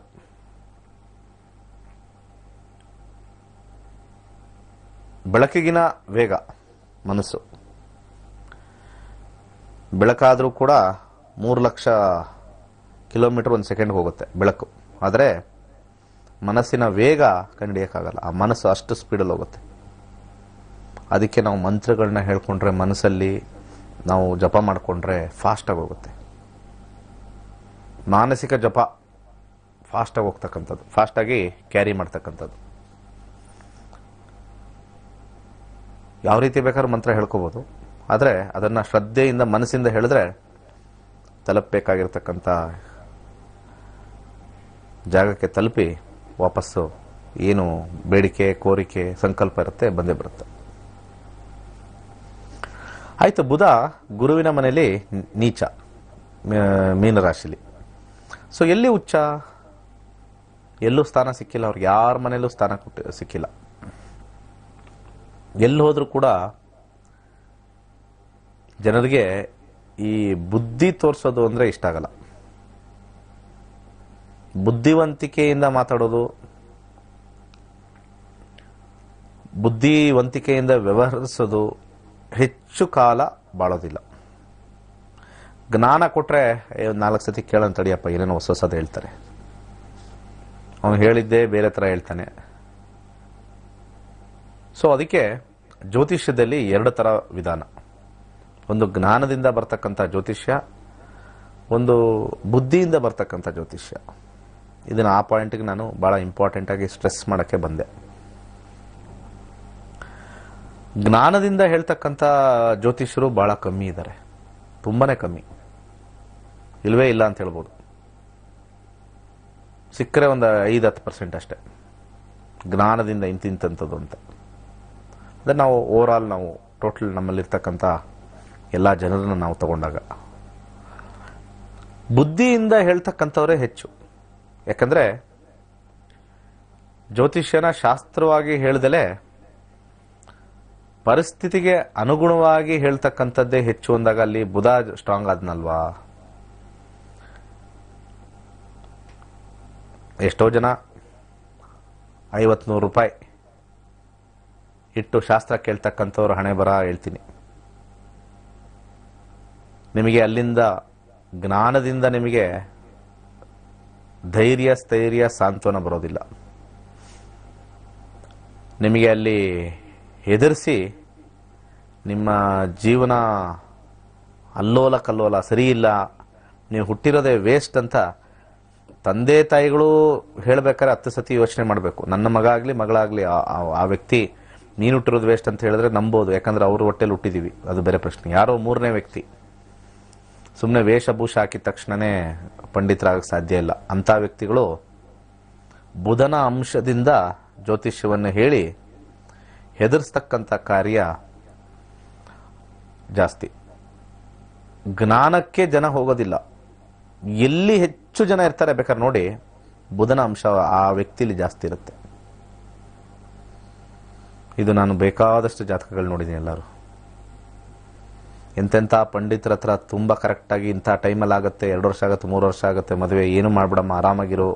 ಬೆಳಕಿಗಿನ ವೇಗ ಮನಸ್ಸು. ಬೆಳಕಾದರೂ ಕೂಡ 3 ಲಕ್ಷ ಕಿಲೋಮೀಟರ್ 1 ಸೆಕೆಂಡ್ ಹೋಗುತ್ತೆ ಬೆಳಕು. ಆದರೆ ಮನಸ್ಸಿನ ವೇಗ ಕಂಡುಹಿಡಿಯೋಕ್ಕಾಗಲ್ಲ, ಆ ಮನಸ್ಸು ಅಷ್ಟು ಸ್ಪೀಡಲ್ಲಿ ಹೋಗುತ್ತೆ. ಅದಕ್ಕೆ ನಾವು ಮಂತ್ರಗಳನ್ನ ಹೇಳ್ಕೊಂಡ್ರೆ, ಮನಸ್ಸಲ್ಲಿ ನಾವು ಜಪ ಮಾಡಿಕೊಂಡ್ರೆ ಫಾಸ್ಟಾಗಿ ಹೋಗುತ್ತೆ. ಮಾನಸಿಕ ಜಪ ಫಾಸ್ಟಾಗಿ ಹೋಗ್ತಕ್ಕಂಥದ್ದು, ಫಾಸ್ಟಾಗಿ ಕ್ಯಾರಿ ಮಾಡ್ತಕ್ಕಂಥದ್ದು. ಯಾವ ರೀತಿ ಬೇಕಾದ್ರೂ ಮಂತ್ರ ಹೇಳ್ಕೋಬೋದು, ಆದರೆ ಅದನ್ನು ಶ್ರದ್ಧೆಯಿಂದ ಮನಸ್ಸಿಂದ ಹೇಳಿದ್ರೆ ತಲುಪಬೇಕಾಗಿರ್ತಕ್ಕಂಥ ಜಾಗಕ್ಕೆ ತಲುಪಿ ವಾಪಸ್ಸು ಏನು ಬೇಡಿಕೆ ಕೋರಿಕೆ ಸಂಕಲ್ಪ ಇರುತ್ತೆ ಬಂದೇ ಬರುತ್ತೆ. ಆಯ್ತು, ಬುಧ ಗುರುವಿನ ಮನೆಯಲ್ಲಿ ನೀಚ ಮೀನರಾಶಿಲಿ. ಸೊ ಎಲ್ಲಿ ಉಚ್ಚ, ಎಲ್ಲೂ ಸ್ಥಾನ ಸಿಕ್ಕಿಲ್ಲ ಅವ್ರಿಗೆ, ಯಾರ ಮನೆಯಲ್ಲೂ ಸ್ಥಾನ ಸಿಕ್ಕಿಲ್ಲ. ಎಲ್ಲಿ ಹೋದ್ರೂ ಕೂಡ ಜನರಿಗೆ ಈ ಬುದ್ಧಿ ತೋರಿಸೋದು ಅಂದ್ರೆ ಇಷ್ಟ ಆಗಲ್ಲ. ಬುದ್ಧಿವಂತಿಕೆಯಿಂದ ಮಾತಾಡೋದು, ಬುದ್ಧಿವಂತಿಕೆಯಿಂದ ವ್ಯವಹರಿಸೋದು ಹೆಚ್ಚು ಕಾಲ ಬಾಳೋದಿಲ್ಲ. ಜ್ಞಾನ ಕೊಟ್ರೆ 4 ಸತಿ ಕೇಳೋಣ ತಡಿಯಪ್ಪ, ಏನೇನೋ ಹೊಸದು ಹೇಳ್ತಾರೆ, ಅವನು ಹೇಳಿದ್ದೇ ಬೇರೆ ಥರ ಹೇಳ್ತಾನೆ. ಸೊ ಅದಕ್ಕೆ ಜ್ಯೋತಿಷ್ಯದಲ್ಲಿ 2 ಥರ ವಿಧಾನ. ಒಂದು ಜ್ಞಾನದಿಂದ ಬರ್ತಕ್ಕಂಥ ಜ್ಯೋತಿಷ್ಯ, ಒಂದು ಬುದ್ಧಿಯಿಂದ ಬರ್ತಕ್ಕಂಥ ಜ್ಯೋತಿಷ್ಯ. ಇದನ್ನು ಆ ಪಾಯಿಂಟ್ಗೆ ನಾನು ಭಾಳ ಇಂಪಾರ್ಟೆಂಟ್ ಆಗಿ ಸ್ಟ್ರೆಸ್ ಮಾಡೋಕ್ಕೆ ಬಂದೆ. ಜ್ಞಾನದಿಂದ ಹೇಳ್ತಕ್ಕಂಥ ಜ್ಯೋತಿಷ್ಯರು ಭಾಳ ಕಮ್ಮಿ ಇದ್ದಾರೆ, ತುಂಬಾನೇ ಕಮ್ಮಿ, ಇಲ್ವೇ ಇಲ್ಲ ಅಂತ ಹೇಳ್ಬೋದು. ಸಿಕ್ಕರೆ ಒಂದು 5-10% ಅಷ್ಟೇ ಜ್ಞಾನದಿಂದ ಇಂತಿಂಥದ್ದು ಅಂತ. ಅಂದರೆ ನಾವು ಓವರಾಲ್ ನಾವು ಟೋಟಲ್ ನಮ್ಮಲ್ಲಿರ್ತಕ್ಕಂಥ ಎಲ್ಲ ಜನರನ್ನು ನಾವು ತಗೊಂಡಾಗ ಬುದ್ಧಿಯಿಂದ ಹೇಳ್ತಕ್ಕಂಥವರೇ ಹೆಚ್ಚು. ಯಾಕಂದರೆ ಜ್ಯೋತಿಷ್ಯನ ಶಾಸ್ತ್ರವಾಗಿ ಹೇಳ್ದಲೇ ಪರಿಸ್ಥಿತಿಗೆ ಅನುಗುಣವಾಗಿ ಹೇಳ್ತಕ್ಕಂಥದ್ದೇ ಹೆಚ್ಚು ಅಂದಾಗ ಅಲ್ಲಿ ಬುಧ ಸ್ಟ್ರಾಂಗ್ ಆದ್ನಲ್ವಾ. ಎಷ್ಟೋ ಜನ 50-100 ರೂಪಾಯಿ ಇಟ್ಟು ಶಾಸ್ತ್ರ ಕೇಳ್ತಕ್ಕಂಥವ್ರು ಹಣೆ ಬರ ಹೇಳ್ತೀನಿ. ನಿಮಗೆ ಅಲ್ಲಿಂದ ಜ್ಞಾನದಿಂದ ನಿಮಗೆ ಧೈರ್ಯ ಸ್ಥೈರ್ಯ ಸಾಂತ್ವನ ಬರೋದಿಲ್ಲ. ನಿಮಗೆ ಅಲ್ಲಿ ಹೆದರಿಸಿ ನಿಮ್ಮ ಜೀವನ ಅಲ್ಲೋಲ ಕಲ್ಲೋಲ ಸರಿ ಇಲ್ಲ, ನೀವು ಹುಟ್ಟಿರೋದೇ ವೇಸ್ಟ್ ಅಂತ ತಂದೆ ತಾಯಿಗಳು ಹೇಳಬೇಕಾದ್ರೆ 10 ಸತಿ ಯೋಚನೆ ಮಾಡಬೇಕು. ನನ್ನ ಮಗ ಆಗಲಿ ಮಗಳಾಗಲಿ ಆ ವ್ಯಕ್ತಿ ನೀನು ಹುಟ್ಟಿರೋದು ವೇಸ್ಟ್ ಅಂತ ಹೇಳಿದ್ರೆ ನಂಬೋದು, ಯಾಕಂದ್ರೆ ಅವ್ರ ಹೊಟ್ಟೆಲಿ ಹುಟ್ಟಿದೀವಿ, ಅದು ಬೇರೆ ಪ್ರಶ್ನೆ. ಯಾರೋ 3ನೇ ವ್ಯಕ್ತಿ ಸುಮ್ಮನೆ ವೇಷಭೂಷ ಹಾಕಿದ ತಕ್ಷಣನೇ ಪಂಡಿತರಾಗಕ್ಕೆ ಸಾಧ್ಯ ಇಲ್ಲ. ಅಂಥ ವ್ಯಕ್ತಿಗಳು ಬುಧನ ಅಂಶದಿಂದ ಜ್ಯೋತಿಷ್ಯವನ್ನು ಹೇಳಿ ಹೆದರ್ಸ್ತಕ್ಕಂಥ ಕಾರ್ಯ ಜಾಸ್ತಿ. ಜ್ಞಾನಕ್ಕೆ ಜನ ಹೋಗೋದಿಲ್ಲ. ಎಲ್ಲಿ ಹೆಚ್ಚು ಜನ ಇರ್ತಾರೆ ಬೇಕಾದ್ರೆ ನೋಡಿ, ಬುಧನ ಅಂಶ ಆ ವ್ಯಕ್ತಿಲಿ ಜಾಸ್ತಿ ಇರುತ್ತೆ. ಇದು ನಾನು ಬೇಕಾದಷ್ಟು ಜಾತಕಗಳು ನೋಡಿದ್ದೀನಿ. ಎಲ್ಲರೂ ಎಂತೆಂಥ ಪಂಡಿತರ ಹತ್ರ ತುಂಬ ಕರೆಕ್ಟಾಗಿ ಇಂಥ ಟೈಮಲ್ಲಿ ಆಗುತ್ತೆ, 2 ವರ್ಷ ಆಗುತ್ತೆ, 3 ವರ್ಷ ಆಗುತ್ತೆ ಮದುವೆ, ಏನು ಮಾಡ್ಬಿಡಮ್ಮ ಆರಾಮಾಗಿರು,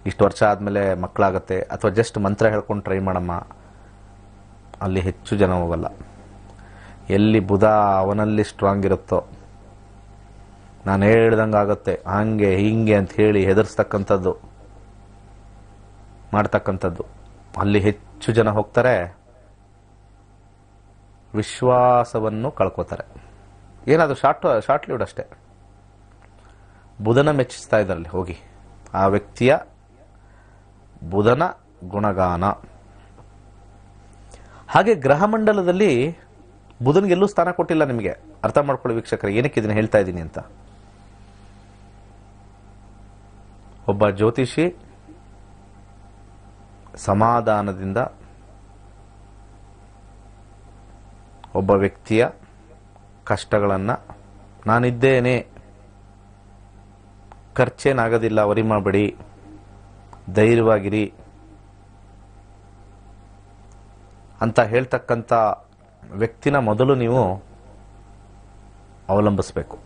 ಇಷ್ಟು ವರ್ಷ ಆದಮೇಲೆ ಮಕ್ಕಳಾಗತ್ತೆ, ಅಥವಾ ಜಸ್ಟ್ ಮಂತ್ರ ಹೇಳ್ಕೊಂಡು ಟ್ರೈ ಮಾಡಮ್ಮ, ಅಲ್ಲಿ ಹೆಚ್ಚು ಜನ ಹೋಗಲ್ಲ. ಎಲ್ಲಿ ಬುಧ ಅವನಲ್ಲಿ ಸ್ಟ್ರಾಂಗ್ ಇರುತ್ತೋ, ನಾನು ಹೇಳ್ದಂಗೆ ಆಗುತ್ತೆ, ಹಂಗೆ ಹಿಂಗೆ ಅಂತ ಹೇಳಿ ಹೆದರ್ಸ್ತಕ್ಕಂಥದ್ದು ಮಾಡ್ತಕ್ಕಂಥದ್ದು, ಅಲ್ಲಿ ಹೆಚ್ಚು ಜನ ಹೋಗ್ತಾರೆ, ವಿಶ್ವಾಸವನ್ನು ಕಳ್ಕೋತಾರೆ. ಏನಾದರೂ ಶಾರ್ಟ್ ಲೀವ್ಡ್ ಅಷ್ಟೇ. ಬುಧನ ಮೆಚ್ಚಿಸ್ತಾ ಇದ್ದಾರಲ್ಲಿ ಹೋಗಿ ಆ ವ್ಯಕ್ತಿಯ ಬುಧನ ಗುಣಗಾನ. ಹಾಗೆ ಗ್ರಹ ಮಂಡಲದಲ್ಲಿ ಬುಧನಿಗೆಲ್ಲೂ ಸ್ಥಾನ ಕೊಟ್ಟಿಲ್ಲ. ನಿಮಗೆ ಅರ್ಥ ಮಾಡ್ಕೊಳ್ಳಿ ವೀಕ್ಷಕರೇ, ಏನಕ್ಕೆ ಇದನ್ನು ಹೇಳ್ತಾ ಇದ್ದೀನಿ ಅಂತ. ಒಬ್ಬ ಜ್ಯೋತಿಷಿ ಸಮಾಧಾನದಿಂದ ಒಬ್ಬ ವ್ಯಕ್ತಿಯ ಕಷ್ಟಗಳನ್ನು, ನಾನಿದ್ದೇನೆ, ಖರ್ಚೇನಾಗೋದಿಲ್ಲ, ವರಿ ಮಾಡಬೇಡಿ, ಧೈರ್ಯವಾಗಿರಿ ಅಂತ ಹೇಳ್ತಕ್ಕಂಥ ವ್ಯಕ್ತಿನ ಮೊದಲು ನೀವು ಅವಲಂಬಿಸಬೇಕು.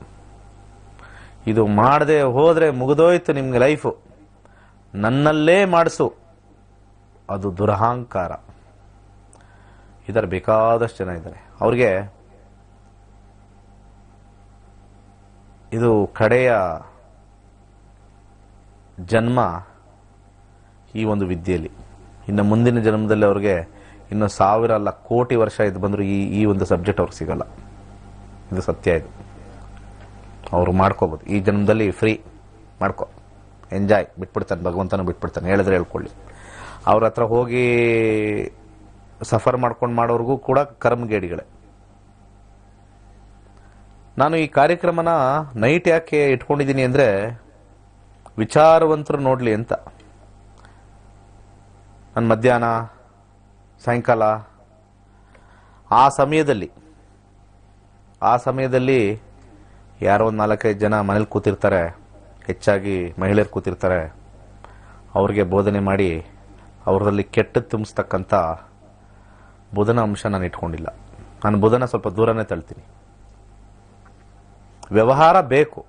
ಇದು ಮಾಡದೆ ಹೋದರೆ ಮುಗಿದೋಯ್ತು ನಿಮ್ಗೆ ಲೈಫು, ನನ್ನಲ್ಲೇ ಮಾಡಿಸು, ಅದು ದುರಹಂಕಾರ. ಇದರ ಬೇಕಾದಷ್ಟು ಜನ ಇದ್ದಾರೆ. ಅವ್ರಿಗೆ ಇದು ಕಡೆಯ ಜನ್ಮ ಈ ಒಂದು ವಿದ್ಯೆಯಲ್ಲಿ. ಇನ್ನು ಮುಂದಿನ ಜನ್ಮದಲ್ಲಿ ಅವ್ರಿಗೆ ಇನ್ನು 1000 ಅಲ್ಲ ಕೋಟಿ ವರ್ಷ ಇದು ಬಂದರೂ ಈ ಒಂದು ಸಬ್ಜೆಕ್ಟ್ ಅವ್ರಿಗೆ ಸಿಗಲ್ಲ. ಇದು ಸತ್ಯ. ಇದು ಅವರು ಮಾಡ್ಕೋಬೋದು. ಈ ಜನ್ಮದಲ್ಲಿ ಫ್ರೀ ಮಾಡ್ಕೊ, ಎಂಜಾಯ್, ಬಿಟ್ಬಿಡ್ತಾನೆ ಭಗವಂತನ, ಬಿಟ್ಬಿಡ್ತಾನೆ, ಹೇಳಿದ್ರೆ ಹೇಳ್ಕೊಳ್ಳಿ. ಅವ್ರ ಹತ್ರ ಹೋಗಿ ಸಫರ್ ಮಾಡ್ಕೊಂಡು ಮಾಡೋರ್ಗೂ ಕೂಡ ಕರ್ಮಗೇಡಿಗಳೇ. ನಾನು ಈ ಕಾರ್ಯಕ್ರಮನ ನೈಟ್ ಯಾಕೆ ಇಟ್ಕೊಂಡಿದ್ದೀನಿ ಅಂದರೆ, ವಿಚಾರವಂತರು ನೋಡಲಿ ಅಂತ. ನಾನು ಮಧ್ಯಾಹ್ನ ಸಾಯಂಕಾಲ ಆ ಸಮಯದಲ್ಲಿ ಯಾರೋ ಒಂದು 4-5 ಜನ ಮನೇಲಿ ಕೂತಿರ್ತಾರೆ, ಹೆಚ್ಚಾಗಿ ಮಹಿಳೆಯರು ಕೂತಿರ್ತಾರೆ. ಅವ್ರಿಗೆ ಬೋಧನೆ ಮಾಡಿ ಅವರಲ್ಲಿ ಕೆಟ್ಟ ತುಂಬಿಸ್ತಕ್ಕಂಥ ಬುಧನ ಅಂಶ ನಾನು ಇಟ್ಕೊಂಡಿಲ್ಲ. ನಾನು ಬುಧನ ಸ್ವಲ್ಪ ದೂರನೇ ತಳ್ತೀನಿ. ವ್ಯವಹಾರ ಬೇಕು,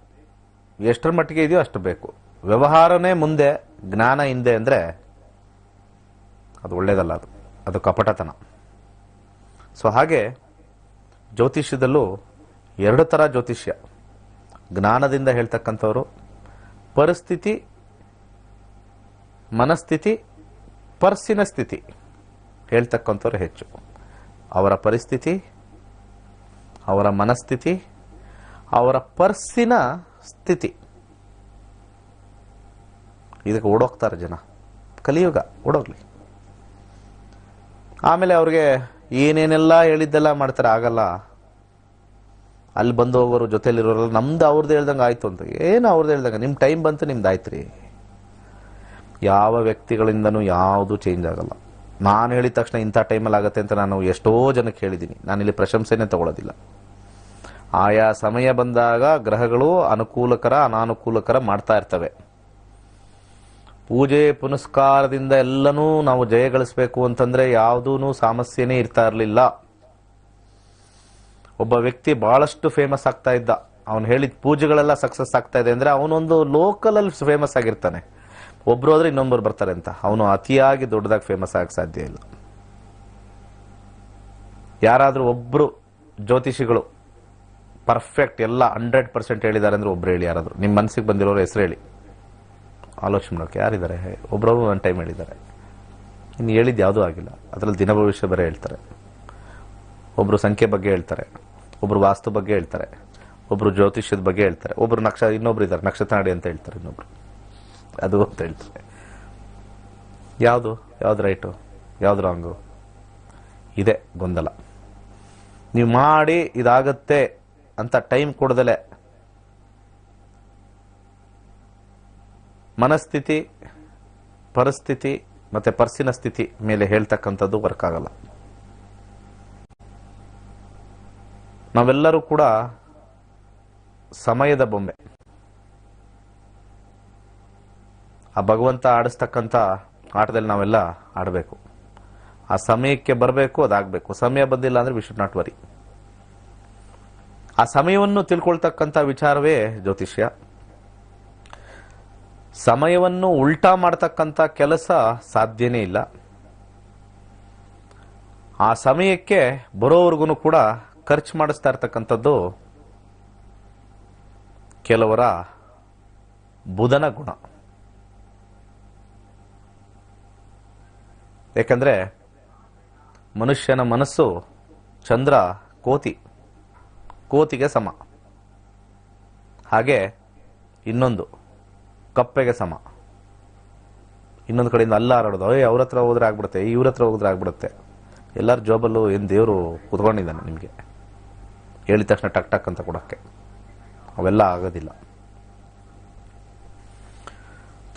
ಎಷ್ಟರ ಮಟ್ಟಿಗೆ ಇದೆಯೋ ಅಷ್ಟು ಬೇಕು. ವ್ಯವಹಾರನೇ ಮುಂದೆ, ಜ್ಞಾನ ಹಿಂದೆ ಅಂದರೆ ಅದು ಒಳ್ಳೇದಲ್ಲ, ಅದು ಕಪಟತನ. ಸೊ ಹಾಗೆ ಜ್ಯೋತಿಷ್ಯದಲ್ಲೂ 2 ಥರ ಜ್ಯೋತಿಷ್ಯ. ಜ್ಞಾನದಿಂದ ಹೇಳ್ತಕ್ಕಂಥವ್ರು, ಪರಿಸ್ಥಿತಿ, ಮನಸ್ಥಿತಿ, ಪರ್ಸಿನ ಸ್ಥಿತಿ ಹೇಳ್ತಕ್ಕಂಥವ್ರು ಹೆಚ್ಚು. ಅವರ ಪರಿಸ್ಥಿತಿ, ಅವರ ಮನಸ್ಥಿತಿ, ಅವರ ಪರ್ಸಿನ ಸ್ಥಿತಿ, ಇದಕ್ಕೆ ಓಡೋಗ್ತಾರೆ ಜನ. ಕಲಿಯುಗ, ಓಡೋಗ್ಲಿ. ಆಮೇಲೆ ಅವ್ರಿಗೆ ಏನೇನೆಲ್ಲ ಹೇಳಿದ್ದೆಲ್ಲ ಮಾಡ್ತಾರೆ, ಆಗಲ್ಲ. ಅಲ್ಲಿ ಬಂದು ಹೋಗೋರು ಜೊತೆಲಿರೋರಲ್ಲ, ನಮ್ದು ಅವ್ರದ್ದು ಹೇಳ್ದಂಗೆ ಆಯ್ತು ಅಂತ. ಏನು ಅವ್ರದ್ದು ಹೇಳ್ದಂಗೆ, ನಿಮ್ಮ ಟೈಮ್ ಬಂತು, ನಿಮ್ದು ಆಯ್ತು ರೀ. ಯಾವ ವ್ಯಕ್ತಿಗಳಿಂದನೂ ಯಾವುದು ಚೇಂಜ್ ಆಗಲ್ಲ. ನಾನು ಹೇಳಿದ ತಕ್ಷಣ ಇಂಥ ಟೈಮಲ್ಲಿ ಆಗುತ್ತೆ ಅಂತ ನಾನು ಎಷ್ಟೋ ಜನಕ್ಕೆ ಹೇಳಿದ್ದೀನಿ. ನಾನಿಲ್ಲಿ ಪ್ರಶಂಸೆನೇ ತಗೊಳ್ಳೋದಿಲ್ಲ. ಆಯಾ ಸಮಯ ಬಂದಾಗ ಗ್ರಹಗಳು ಅನುಕೂಲಕರ ಅನಾನುಕೂಲಕರ ಮಾಡ್ತಾ ಇರ್ತವೆ. ಪೂಜೆ ಪುನಸ್ಕಾರದಿಂದ ಎಲ್ಲನೂ ನಾವು ಜಯಗಳಿಸಬೇಕು ಅಂತಂದ್ರೆ ಯಾವುದೂ ಸಮಸ್ಯೆನೇ ಇರ್ತಾ ಇರಲಿಲ್ಲ. ಒಬ್ಬ ವ್ಯಕ್ತಿ ಬಹಳಷ್ಟು ಫೇಮಸ್ ಆಗ್ತಾ ಇದ್ದ, ಅವನು ಹೇಳಿದ ಪೂಜೆಗಳೆಲ್ಲ ಸಕ್ಸಸ್ ಆಗ್ತಾ ಇದೆ ಅಂದ್ರೆ ಅವನೊಂದು ಲೋಕಲ್ ಅಲ್ಲಿ ಫೇಮಸ್ ಆಗಿರ್ತಾನೆ. ಒಬ್ರು ಹೋದ್ರೆ ಇನ್ನೊಬ್ಬರು ಬರ್ತಾರೆ ಅಂತ. ಅವನು ಅತಿಯಾಗಿ ದೊಡ್ಡದಾಗಿ ಫೇಮಸ್ ಆಗಕ್ಕೆ ಸಾಧ್ಯ ಇಲ್ಲ. ಯಾರಾದ್ರೂ ಒಬ್ರು ಜ್ಯೋತಿಷಿಗಳು ಪರ್ಫೆಕ್ಟ್ ಎಲ್ಲ 100% ಹೇಳಿದ್ದಾರೆ ಅಂದ್ರೆ ಒಬ್ರು ಹೇಳಿ. ಯಾರಾದ್ರು ನಿಮ್ಮ ಮನಸ್ಸಿಗೆ ಬಂದಿರೋರು ಹೆಸರು ಹೇಳಿ, ಆಲೋಚನೆ ಮಾಡೋಕೆ ಯಾರಿದ್ದಾರೆ? ಒಬ್ಬರವರು ಒಂದು ಟೈಮ್ ಹೇಳಿದ್ದಾರೆ. ಇನ್ನು ಹೇಳಿದ್ದು ಯಾವುದೂ ಆಗಿಲ್ಲ. ಅದರಲ್ಲಿ ದಿನ ಭವಿಷ್ಯ ಬರೀ ಹೇಳ್ತಾರೆ. ಒಬ್ರು ಸಂಖ್ಯೆ ಬಗ್ಗೆ ಹೇಳ್ತಾರೆ, ಒಬ್ರು ವಾಸ್ತು ಬಗ್ಗೆ ಹೇಳ್ತಾರೆ, ಒಬ್ರು ಜ್ಯೋತಿಷ್ಯದ ಬಗ್ಗೆ ಹೇಳ್ತಾರೆ, ಒಬ್ರು ಇನ್ನೊಬ್ರು ಇದ್ದಾರೆ ನಕ್ಷತ್ರ ನಾಡಿ ಅಂತ ಹೇಳ್ತಾರೆ, ಇನ್ನೊಬ್ರು ಅದು ಅಂತ ಹೇಳ್ತಾರೆ. ಯಾವ್ದು ರೈಟು ಯಾವ್ದು ರಾಂಗು? ಇದೆ ಗೊಂದಲ. ನೀವು ಮಾಡಿ ಇದಾಗತ್ತೆ ಅಂತ ಟೈಮ್ ಕೊಡದಲೆ ಮನಸ್ಥಿತಿ, ಪರಿಸ್ಥಿತಿ ಮತ್ತೆ ಪರ್ಸಿನ ಸ್ಥಿತಿ ಮೇಲೆ ಹೇಳ್ತಕ್ಕಂಥದ್ದು ವರ್ಕ್ ಆಗಲ್ಲ. ನಾವೆಲ್ಲರೂ ಕೂಡ ಸಮಯದ ಬೊಂಬೆ. ಆ ಭಗವಂತ ಆಡಿಸ್ತಕ್ಕಂಥ ಆಟದಲ್ಲಿ ನಾವೆಲ್ಲ ಆಡಬೇಕು. ಆ ಸಮಯಕ್ಕೆ ಬರಬೇಕು, ಅದಾಗಬೇಕು. ಸಮಯ ಬಂದಿಲ್ಲ ಅಂದ್ರೆ ವಿ ಶುಡ್ ನಾಟ್ ವರಿ. ಆ ಸಮಯವನ್ನು ತಿಳ್ಕೊಳ್ತಕ್ಕಂಥ ವಿಚಾರವೇ ಜ್ಯೋತಿಷ್ಯ. ಸಮಯವನ್ನು ಉಲ್ಟಾ ಮಾಡತಕ್ಕಂಥ ಕೆಲಸ ಸಾಧ್ಯನೇ ಇಲ್ಲ. ಆ ಸಮಯಕ್ಕೆ ಬರೋವರೆಗೂ ಕೂಡ ಖರ್ಚು ಮಾಡಿಸ್ತಾ ಇರ್ತಕ್ಕಂಥದ್ದು ಕೆಲವರ ಬುಧನ ಗುಣ. ಯಾಕಂದ್ರೆ ಮನುಷ್ಯನ ಮನಸ್ಸು ಚಂದ್ರ ಕೋತಿಗೆ ಸಮ. ಹಾಗೆ ಇನ್ನೊಂದು ಕಪ್ಪೆಗೆ ಸಮ. ಇನ್ನೊಂದು ಕಡೆಯಿಂದ ಅಲ್ಲ ಹಾರಾಡೋದು, ಅವ್ರ ಹತ್ರ ಹೋದ್ರೆ ಆಗ್ಬಿಡುತ್ತೆ, ಇವ್ರ ಹತ್ರ ಹೋದ್ರೆ ಆಗ್ಬಿಡುತ್ತೆ. ಎಲ್ಲರ ಜಾಬಲ್ಲೂ ಏನು ದೇವರು ಕುತ್ಕೊಂಡಿದ್ದಾನೆ ನಿಮಗೆ ಹೇಳಿದ ತಕ್ಷಣ ಟಕ್ ಟಕ್ ಅಂತ ಕೊಡೋಕ್ಕೆ. ಅವೆಲ್ಲ ಆಗೋದಿಲ್ಲ.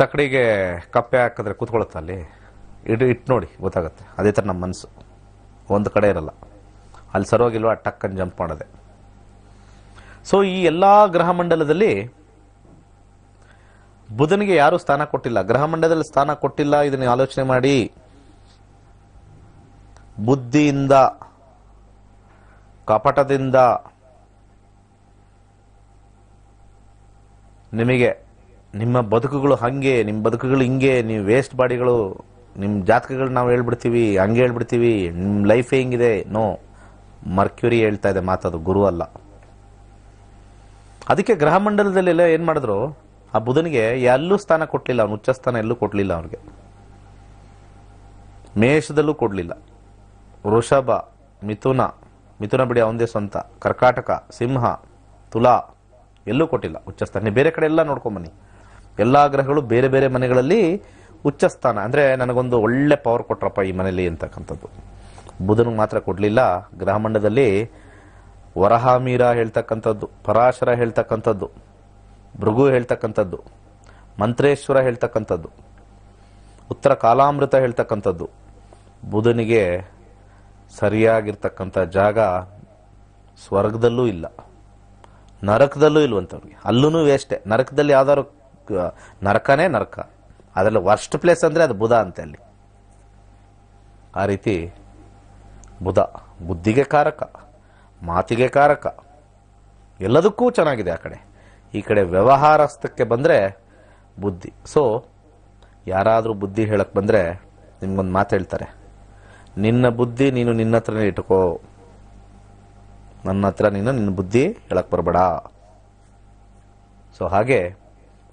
ತಕ್ಕಡಿಗೆ ಕಪ್ಪೆ ಹಾಕಿದ್ರೆ ಕೂತ್ಕೊಳ್ಳುತ್ತ ಅಲ್ಲಿ ಇಟ್ಟು ನೋಡಿ ಗೊತ್ತಾಗುತ್ತೆ. ಅದೇ ಥರ ನಮ್ಮ ಮನಸ್ಸು ಒಂದು ಕಡೆ ಇರಲ್ಲ. ಅಲ್ಲಿ ಸರೋಗಿಲ್ವಾ ಟಕ್ಕನ್ನು ಜಂಪ್ ಮಾಡೋದೆ. ಸೊ ಈ ಎಲ್ಲ ಗ್ರಹ ಮಂಡಲದಲ್ಲಿ ಬುಧನಿಗೆ ಯಾರು ಸ್ಥಾನ ಕೊಟ್ಟಿಲ್ಲ. ಗ್ರಹ ಮಂಡಲದಲ್ಲಿ ಸ್ಥಾನ ಕೊಟ್ಟಿಲ್ಲ. ಇದನ್ನ ಆಲೋಚನೆ ಮಾಡಿ. ಬುದ್ಧಿಯಿಂದ, ಕಪಟದಿಂದ ನಿಮಗೆ ನಿಮ್ಮ ಬದುಕುಗಳು ಹಂಗೆ, ನಿಮ್ಮ ಬದುಕುಗಳು ಹಿಂಗೆ, ನೀವು ವೇಸ್ಟ್ ಬಾಡಿಗಳು, ನಿಮ್ಮ ಜಾತಕಗಳು ನಾವು ಹೇಳ್ಬಿಡ್ತೀವಿ, ಹಂಗೆ ಹೇಳ್ಬಿಡ್ತೀವಿ, ನಿಮ್ಮ ಲೈಫ್ ಹೆಂಗಿದೆ. ನೋ, ಮರ್ಕ್ಯೂರಿ ಹೇಳ್ತಾ ಇದೆ ಮಾತದು, ಗುರು ಅಲ್ಲ. ಅದಕ್ಕೆ ಗ್ರಹ ಮಂಡಲದಲ್ಲೆಲ್ಲ ಏನ್ ಮಾಡಿದ್ರು, ಆ ಬುಧನಿಗೆ ಎಲ್ಲೂ ಸ್ಥಾನ ಕೊಡ್ಲಿಲ್ಲ. ಅವನು ಉಚ್ಚ ಸ್ಥಾನ ಎಲ್ಲೂ ಕೊಡ್ಲಿಲ್ಲ. ಅವ್ರಿಗೆ ಮೇಷದಲ್ಲೂ ಕೊಡ್ಲಿಲ್ಲ. ವೃಷಭ, ಮಿಥುನ ಬಿಡಿ ಅವಂದೇ ಸ್ವಂತ, ಕರ್ಕಾಟಕ, ಸಿಂಹ, ತುಲಾ ಎಲ್ಲೂ ಕೊಟ್ಟಿಲ್ಲ ಉಚ್ಚ ಸ್ಥಾನ. ಬೇರೆ ಕಡೆ ಎಲ್ಲ ನೋಡ್ಕೊಂಬನ್ನಿ, ಎಲ್ಲಾ ಗ್ರಹಗಳು ಬೇರೆ ಬೇರೆ ಮನೆಗಳಲ್ಲಿ ಉಚ್ಚ ಸ್ಥಾನ ಅಂದ್ರೆ ನನಗೊಂದು ಒಳ್ಳೆ ಪವರ್ ಕೊಟ್ರಪ್ಪ ಈ ಮನೆಯಲ್ಲಿ ಅಂತಕ್ಕಂಥದ್ದು. ಬುಧನಿಗೆ ಮಾತ್ರ ಕೊಡ್ಲಿಲ್ಲ. ಗ್ರಹ ಮಂಡಲದಲ್ಲಿ ವರಹಾಮೀರ ಹೇಳ್ತಕ್ಕಂಥದ್ದು, ಪರಾಶರ ಹೇಳ್ತಕ್ಕಂಥದ್ದು, ಭೃಗು ಹೇಳ್ತಕ್ಕಂಥದ್ದು, ಮಂತ್ರೇಶ್ವರ ಹೇಳ್ತಕ್ಕಂಥದ್ದು, ಉತ್ತರ ಕಾಲಾಮೃತ ಹೇಳ್ತಕ್ಕಂಥದ್ದು ಬುಧನಿಗೆ ಸರಿಯಾಗಿರ್ತಕ್ಕಂಥ ಜಾಗ ಸ್ವರ್ಗದಲ್ಲೂ ಇಲ್ಲ, ನರಕದಲ್ಲೂ ಇಲ್ವಂತವ್ರಿಗೆ. ಅಲ್ಲೂ ವೇಸ್ಟೆ. ನರಕದಲ್ಲಿ ಯಾವ್ದಾದ್ರು ನರಕನೇ ನರಕ. ಅದರಲ್ಲಿ ವರ್ಸ್ಟ್ ಪ್ಲೇಸ್ ಅಂದ್ರೆ ಅದು ಬುಧ ಅಂತೆ ಅಲ್ಲಿ. ಆ ರೀತಿ ಬುಧ ಬುದ್ಧಿಗೆ ಕಾರಕ, ಮಾತಿಗೆ ಕಾರಕ, ಎಲ್ಲದಕ್ಕೂ ಚೆನ್ನಾಗಿದೆ ಆ ಕಡೆ. ಈ ಕಡೆ ವ್ಯವಹಾರಸ್ಥಕ್ಕೆ ಬಂದ್ರೆ ಬುದ್ಧಿ. ಸೊ ಯಾರಾದ್ರೂ ಬುದ್ಧಿ ಹೇಳಕ್ ಬಂದ್ರೆ ನಿಮ್ಗೊಂದು ಮಾತು ಹೇಳ್ತಾರೆ, ನಿನ್ನ ಬುದ್ಧಿ ನೀನು ನಿನ್ನ ಹತ್ರನೇ ಇಟ್ಕೋ, ನನ್ನ ಹತ್ರ ನೀನು ನಿನ್ನ ಬುದ್ಧಿ ಹೇಳಕ್ ಬರಬೇಡ. ಸೊ ಹಾಗೆ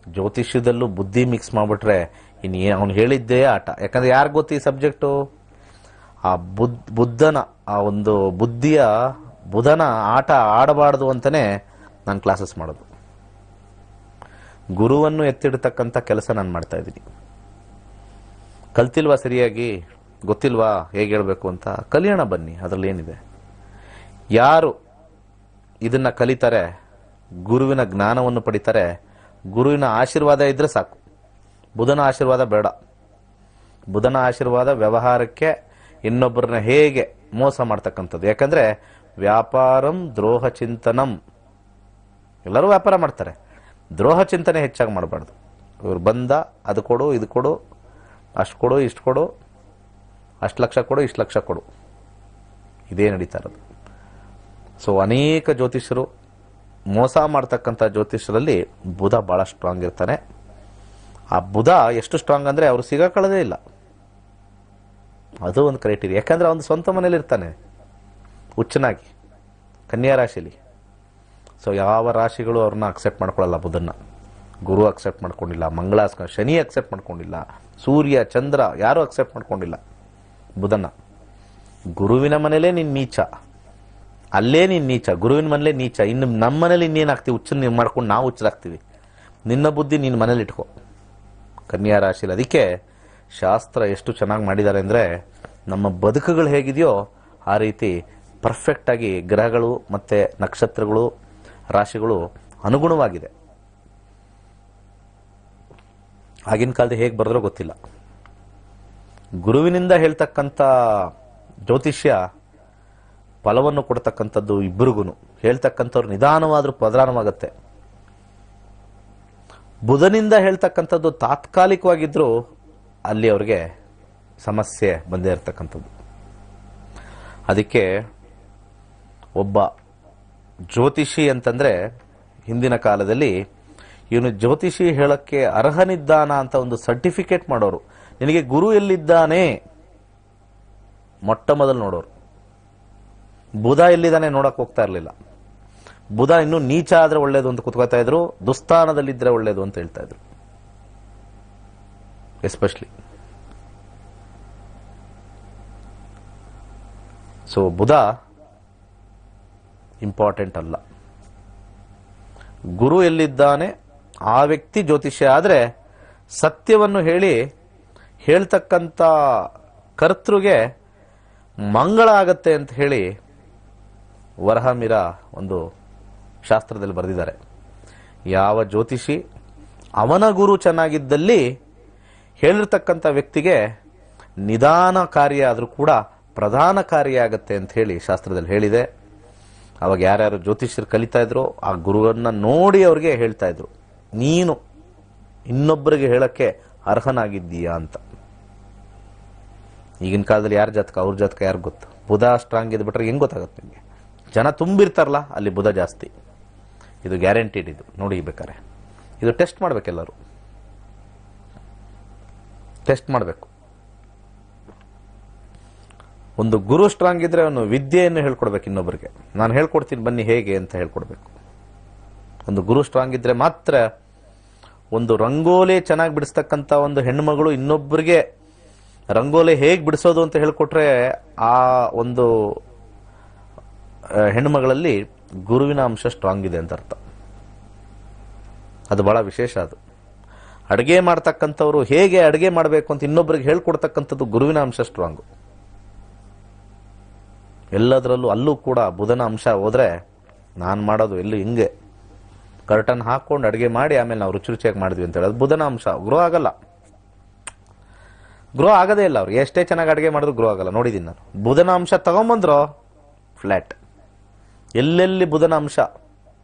ಜ್ಯೋತಿಷ್ಯದಲ್ಲೂ ಬುದ್ಧಿ ಮಿಕ್ಸ್ ಮಾಡ್ಬಿಟ್ರೆ ಇನ್ನು ಅವನು ಹೇಳಿದ್ದೇ ಆಟ. ಯಾಕಂದ್ರೆ ಯಾರು ಗೊತ್ತು ಈ ಸಬ್ಜೆಕ್ಟು? ಆ ಬುದ್ಧನ ಆ ಒಂದು ಬುಧನ ಆಟ ಆಡಬಾರ್ದು ಅಂತಾನೆ ನಾನು ಕ್ಲಾಸಸ್ ಮಾಡೋದು. ಗುರುವನ್ನು ಎತ್ತಿಡ್ತಕ್ಕಂಥ ಕೆಲಸ ನಾನು ಮಾಡ್ತಾ ಇದ್ದೀನಿ. ಕಲ್ತಿಲ್ವಾ ಸರಿಯಾಗಿ, ಗೊತ್ತಿಲ್ವಾ ಹೇಗೆ ಹೇಳ್ಬೇಕು ಅಂತ, ಕಲಿಯೋಣ ಬನ್ನಿ. ಅದರಲ್ಲಿ ಏನಿದೆ? ಯಾರು ಇದನ್ನ ಕಲಿತಾರೆ, ಗುರುವಿನ ಜ್ಞಾನವನ್ನು ಪಡಿತಾರೆ, ಗುರುವಿನ ಆಶೀರ್ವಾದ ಇದ್ರೆ ಸಾಕು. ಬುಧನ ಆಶೀರ್ವಾದ ಬೇಡ. ಬುಧನ ಆಶೀರ್ವಾದ ವ್ಯವಹಾರಕ್ಕೆ ಇನ್ನೊಬ್ಬರನ್ನ ಹೇಗೆ ಮೋಸ ಮಾಡ್ತಕ್ಕಂಥದ್ದು. ಯಾಕಂದ್ರೆ ವ್ಯಾಪಾರಂ ದ್ರೋಹ ಚಿಂತನಂ, ಎಲ್ಲರೂ ವ್ಯಾಪಾರ ಮಾಡ್ತಾರೆ, ದ್ರೋಹ ಚಿಂತನೆ ಹೆಚ್ಚಾಗಿ ಮಾಡಬಾರ್ದು. ಇವ್ರು ಬಂದ ಅದು ಕೊಡು ಇದು ಕೊಡು, ಅಷ್ಟು ಕೊಡು ಇಷ್ಟು ಕೊಡು, ಅಷ್ಟು ಲಕ್ಷ ಕೊಡು ಇಷ್ಟು ಲಕ್ಷ ಕೊಡು, ಇದೇ ನಡೀತಾ ಇರೋದು. ಸೊ ಅನೇಕ ಜ್ಯೋತಿಷರು ಮೋಸ ಮಾಡ್ತಕ್ಕಂಥ ಜ್ಯೋತಿಷರಲ್ಲಿ ಬುಧ ಭಾಳ ಸ್ಟ್ರಾಂಗ್ ಇರ್ತಾನೆ. ಆ ಬುಧ ಎಷ್ಟು ಸ್ಟ್ರಾಂಗ್ ಅಂದರೆ ಅವರು ಸಿಗಾಕೊಳ್ಳೋದೇ ಇಲ್ಲ. ಅದು ಒಂದು ಕ್ರೈಟೀರಿಯಾ. ಯಾಕಂದ್ರೆ ಅವನು ಸ್ವಂತ ಮನೇಲಿ ಇರ್ತಾನೆ ಹುಚ್ಚನಾಗಿ, ಕನ್ಯಾ ರಾಶಿಲಿ. ಸೊ ಯಾವ ರಾಶಿಗಳು ಅವ್ರನ್ನ ಅಕ್ಸೆಪ್ಟ್ ಮಾಡ್ಕೊಳ್ಳಲ್ಲ. ಬುಧನ್ನ ಗುರು ಅಕ್ಸೆಪ್ಟ್ ಮಾಡ್ಕೊಂಡಿಲ್ಲ, ಮಂಗಳ, ಶನಿ ಅಕ್ಸೆಪ್ಟ್ ಮಾಡ್ಕೊಂಡಿಲ್ಲ, ಸೂರ್ಯ ಚಂದ್ರ ಯಾರೂ ಅಕ್ಸೆಪ್ಟ್ ಮಾಡ್ಕೊಂಡಿಲ್ಲ ಬುಧನ್ನ. ಗುರುವಿನ ಮನೇಲೇ ನೀನು ನೀಚ, ಅಲ್ಲೇ ನೀನು ನೀಚ, ಗುರುವಿನ ಮನೇಲೇ ನೀಚ. ಇನ್ನು ನಮ್ಮ ಮನೇಲಿ ಇನ್ನೇನಾಗ್ತೀವಿ, ಹುಚ್ಚನ್ನು ಮಾಡ್ಕೊಂಡು ನಾವು ಹುಚ್ಚರಾಗ್ತೀವಿ. ನಿನ್ನ ಬುದ್ಧಿ ನೀನು ಮನೇಲಿ ಇಟ್ಕೋ ಕನ್ಯಾ ರಾಶಿಲಿ. ಅದಕ್ಕೆ ಶಾಸ್ತ್ರ ಎಷ್ಟು ಚೆನ್ನಾಗಿ ಮಾಡಿದ್ದಾರೆ ಅಂದರೆ, ನಮ್ಮ ಬದುಕುಗಳು ಹೇಗಿದೆಯೋ ಆ ರೀತಿ ಪರ್ಫೆಕ್ಟಾಗಿ ಗ್ರಹಗಳು ಮತ್ತು ನಕ್ಷತ್ರಗಳು ರಾಶಿಗಳು ಅನುಗುಣವಾಗಿದೆ. ಆಗಿನ ಕಾಲದಲ್ಲಿ ಹೇಗೆ ಬರೆದ್ರೋ ಗೊತ್ತಿಲ್ಲ. ಗುರುವಿನಿಂದ ಹೇಳ್ತಕ್ಕಂಥ ಜ್ಯೋತಿಷ್ಯ ಫಲವನ್ನು ಕೊಡ್ತಕ್ಕಂಥದ್ದು ಇಬ್ಬರಿಗೂ. ಹೇಳ್ತಕ್ಕಂಥವ್ರು ನಿಧಾನವಾದರೂ ಪ್ರಧಾನವಾಗುತ್ತೆ. ಬುಧನಿಂದ ಹೇಳ್ತಕ್ಕಂಥದ್ದು ತಾತ್ಕಾಲಿಕವಾಗಿದ್ದರೂ ಅಲ್ಲಿ ಅವ್ರಿಗೆ ಸಮಸ್ಯೆ ಬಂದೇ ಇರತಕ್ಕಂಥದ್ದು. ಅದಕ್ಕೆ ಒಬ್ಬ ಜ್ಯೋತಿಷಿ ಅಂತಂದರೆ ಹಿಂದಿನ ಕಾಲದಲ್ಲಿ ಇವನು ಜ್ಯೋತಿಷಿ ಹೇಳಕ್ಕೆ ಅರ್ಹನಿದ್ದಾನ ಅಂತ ಒಂದು ಸರ್ಟಿಫಿಕೇಟ್ ಮಾಡೋರು. ನಿನಗೆ ಗುರು ಎಲ್ಲಿದ್ದಾನೆ ಮೊಟ್ಟ ಮೊದಲು ನೋಡೋರು. ಬುಧ ಎಲ್ಲಿದ್ದಾನೆ ನೋಡಕ್ಕೆ ಹೋಗ್ತಾ ಇರಲಿಲ್ಲ. ಬುಧ ಇನ್ನೂ ನೀಚ ಆದರೆ ಒಳ್ಳೇದು ಅಂತ ಕುತ್ಕೋತಾ ಇದ್ರು, ದುಸ್ಥಾನದಲ್ಲಿದ್ದರೆ ಒಳ್ಳೇದು ಅಂತ ಹೇಳ್ತಾ ಇದ್ರು. ಎಸ್ಪೆಷಲಿ ಸೊ ಬುಧ ಇಂಪಾರ್ಟೆಂಟ್ ಅಲ್ಲ. ಗುರು ಎಲ್ಲಿದ್ದಾನೆ ಆ ವ್ಯಕ್ತಿ ಜ್ಯೋತಿಷ್ಯ. ಆದರೆ ಸತ್ಯವನ್ನು ಹೇಳ್ತಕ್ಕಂಥ ಕರ್ತೃಗೆ ಮಂಗಳ ಆಗತ್ತೆ ಅಂತ ಹೇಳಿ ವರಹಮಿರ ಒಂದು ಶಾಸ್ತ್ರದಲ್ಲಿ ಬರೆದಿದ್ದಾರೆ. ಯಾವ ಜ್ಯೋತಿಷಿ ಅವನ ಗುರು ಚೆನ್ನಾಗಿದ್ದಲ್ಲಿ ಹೇಳಿರ್ತಕ್ಕಂಥ ವ್ಯಕ್ತಿಗೆ ನಿಧಾನ ಕಾರ್ಯ ಆದರೂ ಕೂಡ ಪ್ರಧಾನ ಕಾರ್ಯ ಆಗತ್ತೆ ಅಂತ ಹೇಳಿ ಶಾಸ್ತ್ರದಲ್ಲಿ ಹೇಳಿದೆ. ಅವಾಗ ಯಾರ್ಯಾರು ಜ್ಯೋತಿಷ್ಯರು ಕಲಿತಾ ಇದ್ರು ಆ ಗುರುವನ್ನ ನೋಡಿ ಅವ್ರಿಗೆ ಹೇಳ್ತಾ ಇದ್ರು, ನೀನು ಇನ್ನೊಬ್ಬರಿಗೆ ಹೇಳಕ್ಕೆ ಅರ್ಹನಾಗಿದ್ದೀಯಾ ಅಂತ. ಈಗಿನ ಕಾಲದಲ್ಲಿ ಯಾರ ಜಾತಕ ಅವ್ರ ಜಾತಕ ಯಾರು ಗೊತ್ತು? ಬುಧ ಸ್ಟ್ರಾಂಗ್ ಇದ್ಬಿಟ್ರೆ ಹೆಂಗೆ ಗೊತ್ತಾಗುತ್ತೆ ನಿಮಗೆ? ಜನ ತುಂಬಿರ್ತಾರಲ್ಲ ಅಲ್ಲಿ ಬುಧ ಜಾಸ್ತಿ. ಇದು ಗ್ಯಾರಂಟಿಡ್. ಇದು ನೋಡಿ ಬೇಕಾರೆ ಇದು ಟೆಸ್ಟ್ ಮಾಡ್ಬೇಕೆಲ್ಲರೂ, ಟೆಸ್ಟ್ ಮಾಡಬೇಕು. ಒಂದು ಗುರು ಸ್ಟ್ರಾಂಗ್ ಇದ್ರೆ ಅವನು ವಿದ್ಯೆಯನ್ನು ಹೇಳ್ಕೊಡ್ಬೇಕು ಇನ್ನೊಬ್ಬರಿಗೆ. ನಾನು ಹೇಳ್ಕೊಡ್ತೀನಿ ಬನ್ನಿ ಹೇಗೆ ಅಂತ ಹೇಳ್ಕೊಡ್ಬೇಕು. ಒಂದು ಗುರು ಸ್ಟ್ರಾಂಗ್ ಇದ್ರೆ ಮಾತ್ರ ಒಂದು ರಂಗೋಲಿ ಚೆನ್ನಾಗಿ ಬಿಡಿಸ್ತಕ್ಕಂಥ ಒಂದು ಹೆಣ್ಣುಮಗಳು ಇನ್ನೊಬ್ಬರಿಗೆ ರಂಗೋಲಿ ಹೇಗೆ ಬಿಡಿಸೋದು ಅಂತ ಹೇಳ್ಕೊಟ್ರೆ ಆ ಒಂದು ಹೆಣ್ಣುಮಗಳಲ್ಲಿ ಗುರುವಿನ ಅಂಶ ಸ್ಟ್ರಾಂಗ್ ಇದೆ ಅಂತ ಅರ್ಥ. ಅದು ಬಹಳ ವಿಶೇಷ. ಅದು ಅಡುಗೆ ಮಾಡ್ತಕ್ಕಂಥವ್ರು ಹೇಗೆ ಅಡುಗೆ ಮಾಡಬೇಕು ಅಂತ ಇನ್ನೊಬ್ಬರಿಗೆ ಹೇಳ್ಕೊಡ್ತಕ್ಕಂಥದ್ದು ಗುರುವಿನ ಅಂಶ ಸ್ಟ್ರಾಂಗು. ಎಲ್ಲದರಲ್ಲೂ ಅಲ್ಲೂ ಕೂಡ ಬುಧನ ಅಂಶ ಹೋದ್ರೆ ನಾನು ಮಾಡೋದು ಎಲ್ಲೂ ಹಿಂಗೆ ಕರ್ಟನ್ ಹಾಕೊಂಡು ಅಡುಗೆ ಮಾಡಿ ಆಮೇಲೆ ನಾವು ರುಚಿ ರುಚಿಯಾಗಿ ಮಾಡಿದ್ವಿ ಅಂತ ಹೇಳೋದು ಬುಧನ ಅಂಶ. ಗ್ರೋ ಆಗಲ್ಲ, ಗ್ರೋ ಆಗದೇ ಇಲ್ಲ. ಅವ್ರು ಎಷ್ಟೇ ಚೆನ್ನಾಗಿ ಅಡುಗೆ ಮಾಡಿದ್ರು ಗ್ರೋ ಆಗಲ್ಲ. ನೋಡಿದ್ದೀನಿ ನಾನು. ಬುಧನ ಅಂಶ ತಗೊಂಬಂದ್ರು ಫ್ಲ್ಯಾಟ್. ಎಲ್ಲೆಲ್ಲಿ ಬುಧನ ಅಂಶ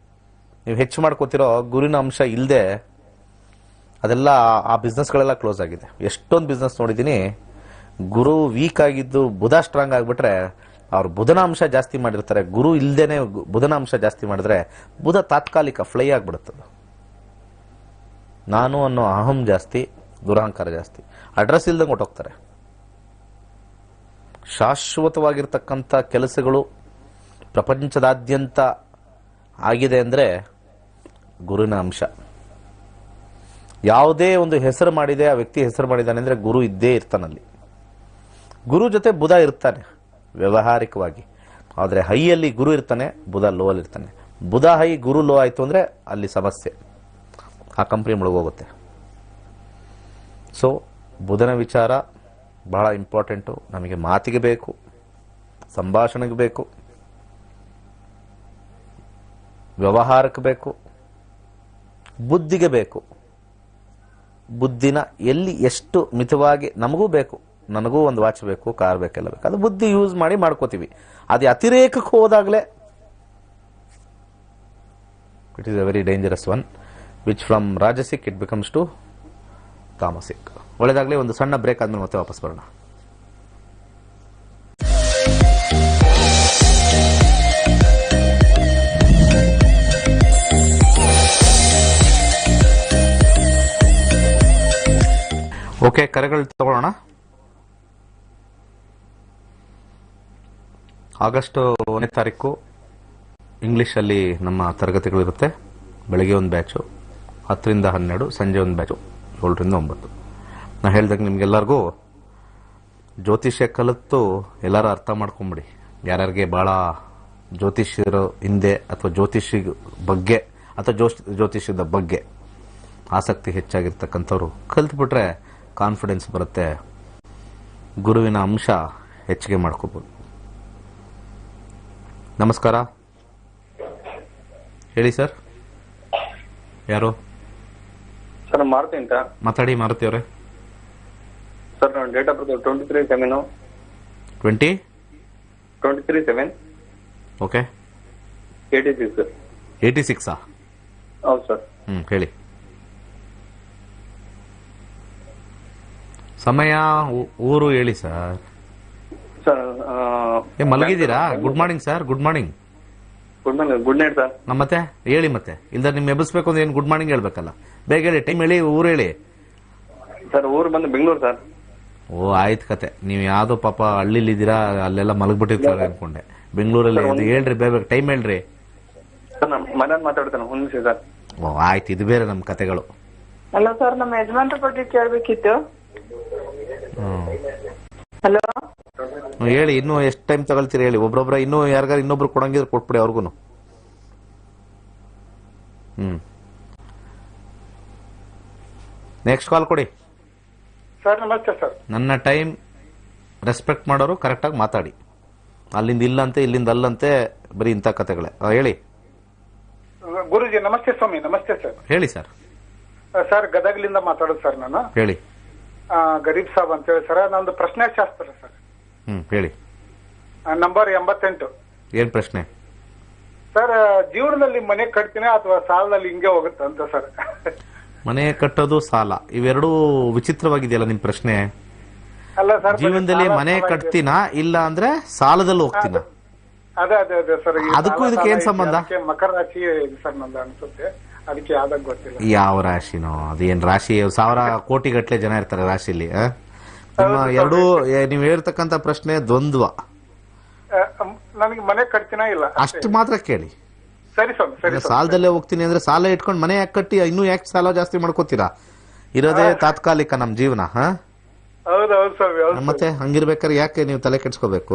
ನೀವು ಹೆಚ್ಚು ಮಾಡ್ಕೋತಿರೋ ಗುರುವಿನ ಅಂಶ ಇಲ್ಲದೆ ಅದೆಲ್ಲ ಆ ಬಿಸ್ನೆಸ್ಗಳೆಲ್ಲ ಕ್ಲೋಸ್ ಆಗಿದೆ. ಎಷ್ಟೊಂದು ಬಿಸ್ನೆಸ್ ನೋಡಿದ್ದೀನಿ, ಗುರು ವೀಕ್ ಆಗಿದ್ದು ಬುಧ ಸ್ಟ್ರಾಂಗ್ ಆಗಿಬಿಟ್ರೆ ಅವ್ರು ಬುಧನ ಅಂಶ ಜಾಸ್ತಿ ಮಾಡಿರ್ತಾರೆ. ಗುರು ಇಲ್ಲದೇನೆ ಬುಧನ ಅಂಶ ಜಾಸ್ತಿ ಮಾಡಿದ್ರೆ ಬುಧ ತಾತ್ಕಾಲಿಕ ಫ್ಲೈ ಆಗಿಬಿಡುತ್ತದೆ. ನಾನು ಅನ್ನೋ ಅಹಂ ಜಾಸ್ತಿ, ದುರಹಂಕಾರ ಜಾಸ್ತಿ. ಅಡ್ರೆಸ್ ಇಲ್ದಂಗೆ ಹೊಟ್ಟೋಗ್ತಾರೆ. ಶಾಶ್ವತವಾಗಿರ್ತಕ್ಕಂಥ ಕೆಲಸಗಳು ಪ್ರಪಂಚದಾದ್ಯಂತ ಆಗಿದೆ ಅಂದರೆ ಗುರುವಿನ ಅಂಶ. ಯಾವುದೇ ಒಂದು ಹೆಸರು ಮಾಡಿದೆ, ಆ ವ್ಯಕ್ತಿ ಹೆಸರು ಮಾಡಿದ್ದಾನೆ ಅಂದರೆ ಗುರು ಇದ್ದೇ ಇರ್ತಾನಲ್ಲಿ. ಗುರು ಜೊತೆ ಬುಧ ಇರ್ತಾನೆ ವ್ಯವಹಾರಿಕವಾಗಿ. ಆದರೆ ಹೈಯಲ್ಲಿ ಗುರು ಇರ್ತಾನೆ, ಬುಧ ಲೋ ಅಲ್ಲಿ ಇರ್ತಾನೆ. ಬುಧ ಹೈ ಗುರು ಲೋ ಆಯಿತು ಅಂದರೆ ಅಲ್ಲಿ ಸಮಸ್ಯೆ, ಆ ಕಂಪ್ನಿ ಮುಳುಗೋಗುತ್ತೆ. ಸೊ ಬುಧನ ವಿಚಾರ ಬಹಳ ಇಂಪಾರ್ಟೆಂಟು. ನಮಗೆ ಮಾತಿಗೆ ಬೇಕು, ಸಂಭಾಷಣೆಗೆ ಬೇಕು, ವ್ಯವಹಾರಕ್ಕೆ ಬೇಕು, ಬುದ್ಧಿಗೆ ಬೇಕು. ಬುದ್ಧಿನ ಎಲ್ಲಿ ಎಷ್ಟು ಮಿತವಾಗಿ, ನಮಗೂ ಬೇಕು, ನನಗೂ ಒಂದು ವಾಚ್ ಬೇಕು, ಕಾರ್ ಬೇಕೆಲ್ಲ ಬೇಕು, ಅದು ಬುದ್ಧಿ ಯೂಸ್ ಮಾಡಿ ಮಾಡ್ಕೋತೀವಿ. ಅದು ಅತಿರೇಕಕ್ಕೆ ಹೋದಾಗಲೇ it is a very dangerous one, which from ರಾಜಸಿಕ್ ಇಟ್ ಬಿಕಮ್ಸ್ ಟು ತಾಮಸಿಕ್. ಒಳ್ಳೆದಾಗಲೇ ಒಂದು ಸಣ್ಣ ಬ್ರೇಕ್ ಆದ್ಮೇಲೆ ಮತ್ತೆ ವಾಪಸ್ ಬರೋಣ. ಓಕೆ, ಕರೆಗಳು ತಗೊಳ್ಳೋಣ. ಆಗಸ್ಟ್ 1ನೇ ತಾರೀಕು ಇಂಗ್ಲೀಷಲ್ಲಿ ನಮ್ಮ ತರಗತಿಗಳಿರುತ್ತೆ. ಬೆಳಗ್ಗೆ ಒಂದು ಬ್ಯಾಚು 10 ರಿಂದ 12, ಸಂಜೆ ಒಂದು ಬ್ಯಾಚು 7 ರಿಂದ 9. ನಾನು ಹೇಳ್ದಾಗ ನಿಮ್ಗೆಲ್ಲರಿಗೂ ಜ್ಯೋತಿಷ್ಯ ಕಲಿತು ಎಲ್ಲರೂ ಅರ್ಥ ಮಾಡ್ಕೊಂಬಿಡಿ. ಯಾರ್ಯಾರಿಗೆ ಭಾಳ ಜ್ಯೋತಿಷ್ಯರ ಹಿಂದೆ ಅಥವಾ ಜ್ಯೋತಿಷ್ಯ ಬಗ್ಗೆ ಅಥವಾ ಜ್ಯೋತಿಷ್ಯದ ಬಗ್ಗೆ ಆಸಕ್ತಿ ಹೆಚ್ಚಾಗಿರ್ತಕ್ಕಂಥವ್ರು ಕಲ್ತ್ಬಿಟ್ರೆ ಕಾನ್ಫಿಡೆನ್ಸ್ ಬರುತ್ತೆ, ಗುರುವಿನ ಅಂಶ ಹೆಚ್ಚಿಗೆ ಮಾಡ್ಕೋಬೋದು. ನಮಸ್ಕಾರ, ಹೇಳಿ ಸರ್. ಯಾರು ಸರ್? ಮಾರುತಿ ಅಂತ ಮಾತಾಡಿ. ಮಾರುತಿ ಅವರೇ. ಸರ್ ನನ್ನ ಡೇಟ್ ಆಫ್ ಬರ್ತ್ 23/7. 23/7. ಓಕೆ. 86. 86 ಹೌದು ಸರ್. ಹೇಳಿ. ಸಮಯ, ಊರು ಹೇಳಿ ಸರ್. ಸರ್ ಮಲಗಿದ್ದೀರಾ? Good morning sir. Good morning. Good morning. Good night sir. ಮತ್ತೆ ಹೇಳಿ. ಮತ್ತೆ ಇಲ್ದ ನಿಮ್ ಎಬ್ಬಿಸ್ಬೇಕು ಅಂದ್ರೆ ಏನು ಗುಡ್ ಮಾರ್ನಿಂಗ್ ಹೇಳ್ಬೇಕಲ್ಲ. ಬೇಗ ಹೇಳಿ, ಟೈಮ್ ಹೇಳಿ, ಊರು ಹೇಳಿ. ಸರ್ ಊರು ಬಂದು ಬೆಂಗಳೂರು ಸರ್. ಓ, ಆಯ್ತು ಕತೆ. ನೀವು ಯಾವ್ದೋ ಪಾಪ ಹಳ್ಳಿಲಿದ್ದೀರಾ, ಅಲ್ಲೆಲ್ಲ ಮಲಗ್ಬಿಟ್ಟಿರ್ತಾರೆ ಅನ್ಕೊಂಡೆ. ಬೆಂಗಳೂರಲ್ಲಿ ಹೇಳ್ರಿ, ಬೇಗ ಟೈಮ್ ಹೇಳ್ರಿ. ಸರ್ ನಾನು ಮನೇಲಿ ಮಾತಾಡ್ತೇನೆ, ಒಂದು ನಿಮಿಷ ಸರ್. ಓ ಆಯ್ತು, ಇದು ಬೇರೆ ನಮ್ಮ ಕತೆಗಳು. ಹಲೋ ಸರ್, ನಮ್ಮ ಯಜಮಾನ್ರ ಬಗ್ಗೆ ಕೇಳಬೇಕಿತ್ತು. ಹಲೋ ಹೇಳಿ. ಇನ್ನೂ ಎಷ್ಟು ಟೈಮ್ ತಗೊಳ್ತೀರಿ ಹೇಳಿ. ಒಬ್ರೊಬ್ರ ಇನ್ನೂ ಯಾರಿಗಾರು ಇನ್ನೊಬ್ರು ಕೊಡಂಗಿದ್ರೆ ಕೊಟ್ಬಿಡಿ ಅವ್ರಿಗೂ. ನೆಕ್ಸ್ಟ್ ಕಾಲ್ ಕೊಡಿ ಸರ್. ನಮಸ್ತೆ ಸರ್. ನನ್ನ ಟೈಮ್ ರೆಸ್ಪೆಕ್ಟ್ ಮಾಡೋರು ಕರೆಕ್ಟಾಗಿ ಮಾತಾಡಿ. ಅಲ್ಲಿಂದ ಇಲ್ಲಂತೆ, ಇಲ್ಲಿಂದ ಅಲ್ಲಂತೆ, ಬರೀ ಇಂಥ ಕತೆಗಳೇ. ಹೇಳಿ ಗುರುಜಿ. ನಮಸ್ತೆ ಸ್ವಾಮಿ. ನಮಸ್ತೆ ಸರ್. ಹೇಳಿ ಸರ್. ಸರ್ ಗದಗ್ಲಿಂದ ಮಾತಾಡೋದು ಸರ್ ನಾನು. ಹೇಳಿ. ಗರೀಬ್ ಸಾಬ್ ಅಂತ ಹೇಳಿ ಸರ್. ನಂದು ಪ್ರಶ್ನೆ ಶಾಸ್ತ್ರ ಸರ್. ಹೇಳಿ. ನಂಬರ್ 88. ಏನ್ ಪ್ರಶ್ನೆ ಸರ್? ಜೀವನದಲ್ಲಿ ಮನೆ ಕಟ್ತೀನಿ ಅಥವಾ ಸಾಲದಲ್ಲಿ ಹಿಂಗೆ ಹೋಗುತ್ತೆ ಅಂತ ಸರ್. ಮನೆ ಕಟ್ಟೋದು, ಸಾಲ, ಇವೆರಡೂ ವಿಚಿತ್ರವಾಗಿದೆಯಲ್ಲ ನಿಮ್ ಪ್ರಶ್ನೆ. ಅಲ್ಲ ಸರ್, ಜೀವನದಲ್ಲಿ ಮನೆ ಕಟ್ತೀನಾ ಇಲ್ಲ ಅಂದ್ರೆ ಸಾಲದಲ್ಲಿ ಹೋಗ್ತೀನ? ಅದೇ ಅದೇ ಅದೇ ಸರ್. ಅದಕ್ಕೂ ಇದಕ್ಕೆ ಏನ್ ಸಂಬಂಧ? ಮಕರ ರಾಶಿ ಸರ್ ನಂದು ಅನ್ಸುತ್ತೆ, ಅದಕ್ಕೆ ಯಾವ್ದಾಗ ಗೊತ್ತಿಲ್ಲ. ಯಾವ ರಾಶಿನೋ ಅದೇನ್ ರಾಶಿ? 1000 ಕೋಟಿ ಗಟ್ಲೆ ಜನ ಇರ್ತಾರೆ ರಾಶಿಲಿ. ಎರಡೂ ನೀವ್ ಹೇಳ್ತಕ್ಕಂತ ಪ್ರಶ್ನೆ ದ್ವಂದ್ವ. ನನಗೆ ಮನೆ ಕಟ್ತೀನಾ ಇಲ್ಲ ಅಷ್ಟು ಮಾತ್ರ ಕೇಳಿ. ಸರಿ ಸರ್. ಸರಿ. ಸಾಲದಲ್ಲೇ ಹೋಗ್ತೀನಿ ಅಂದ್ರೆ ಸಾಲ ಇಟ್ಕೊಂಡು ಮನೆ ಯಾಕೆ ಕಟ್ಟಿ ಇನ್ನೂ ಯಾಕೆ ಸಾಲ ಜಾಸ್ತಿ ಮಾಡ್ಕೋತೀರಾ? ಇರೋದೇ ತಾತ್ಕಾಲಿಕ ನಮ್ ಜೀವನ. ಹೌದೌದು ಸರ್. ಮತ್ತೆ ಹಂಗಿರ್ಬೇಕಾದ್ರೆ ಯಾಕೆ ನೀವು ತಲೆ ಕೆಡ್ಸ್ಕೋಬೇಕು?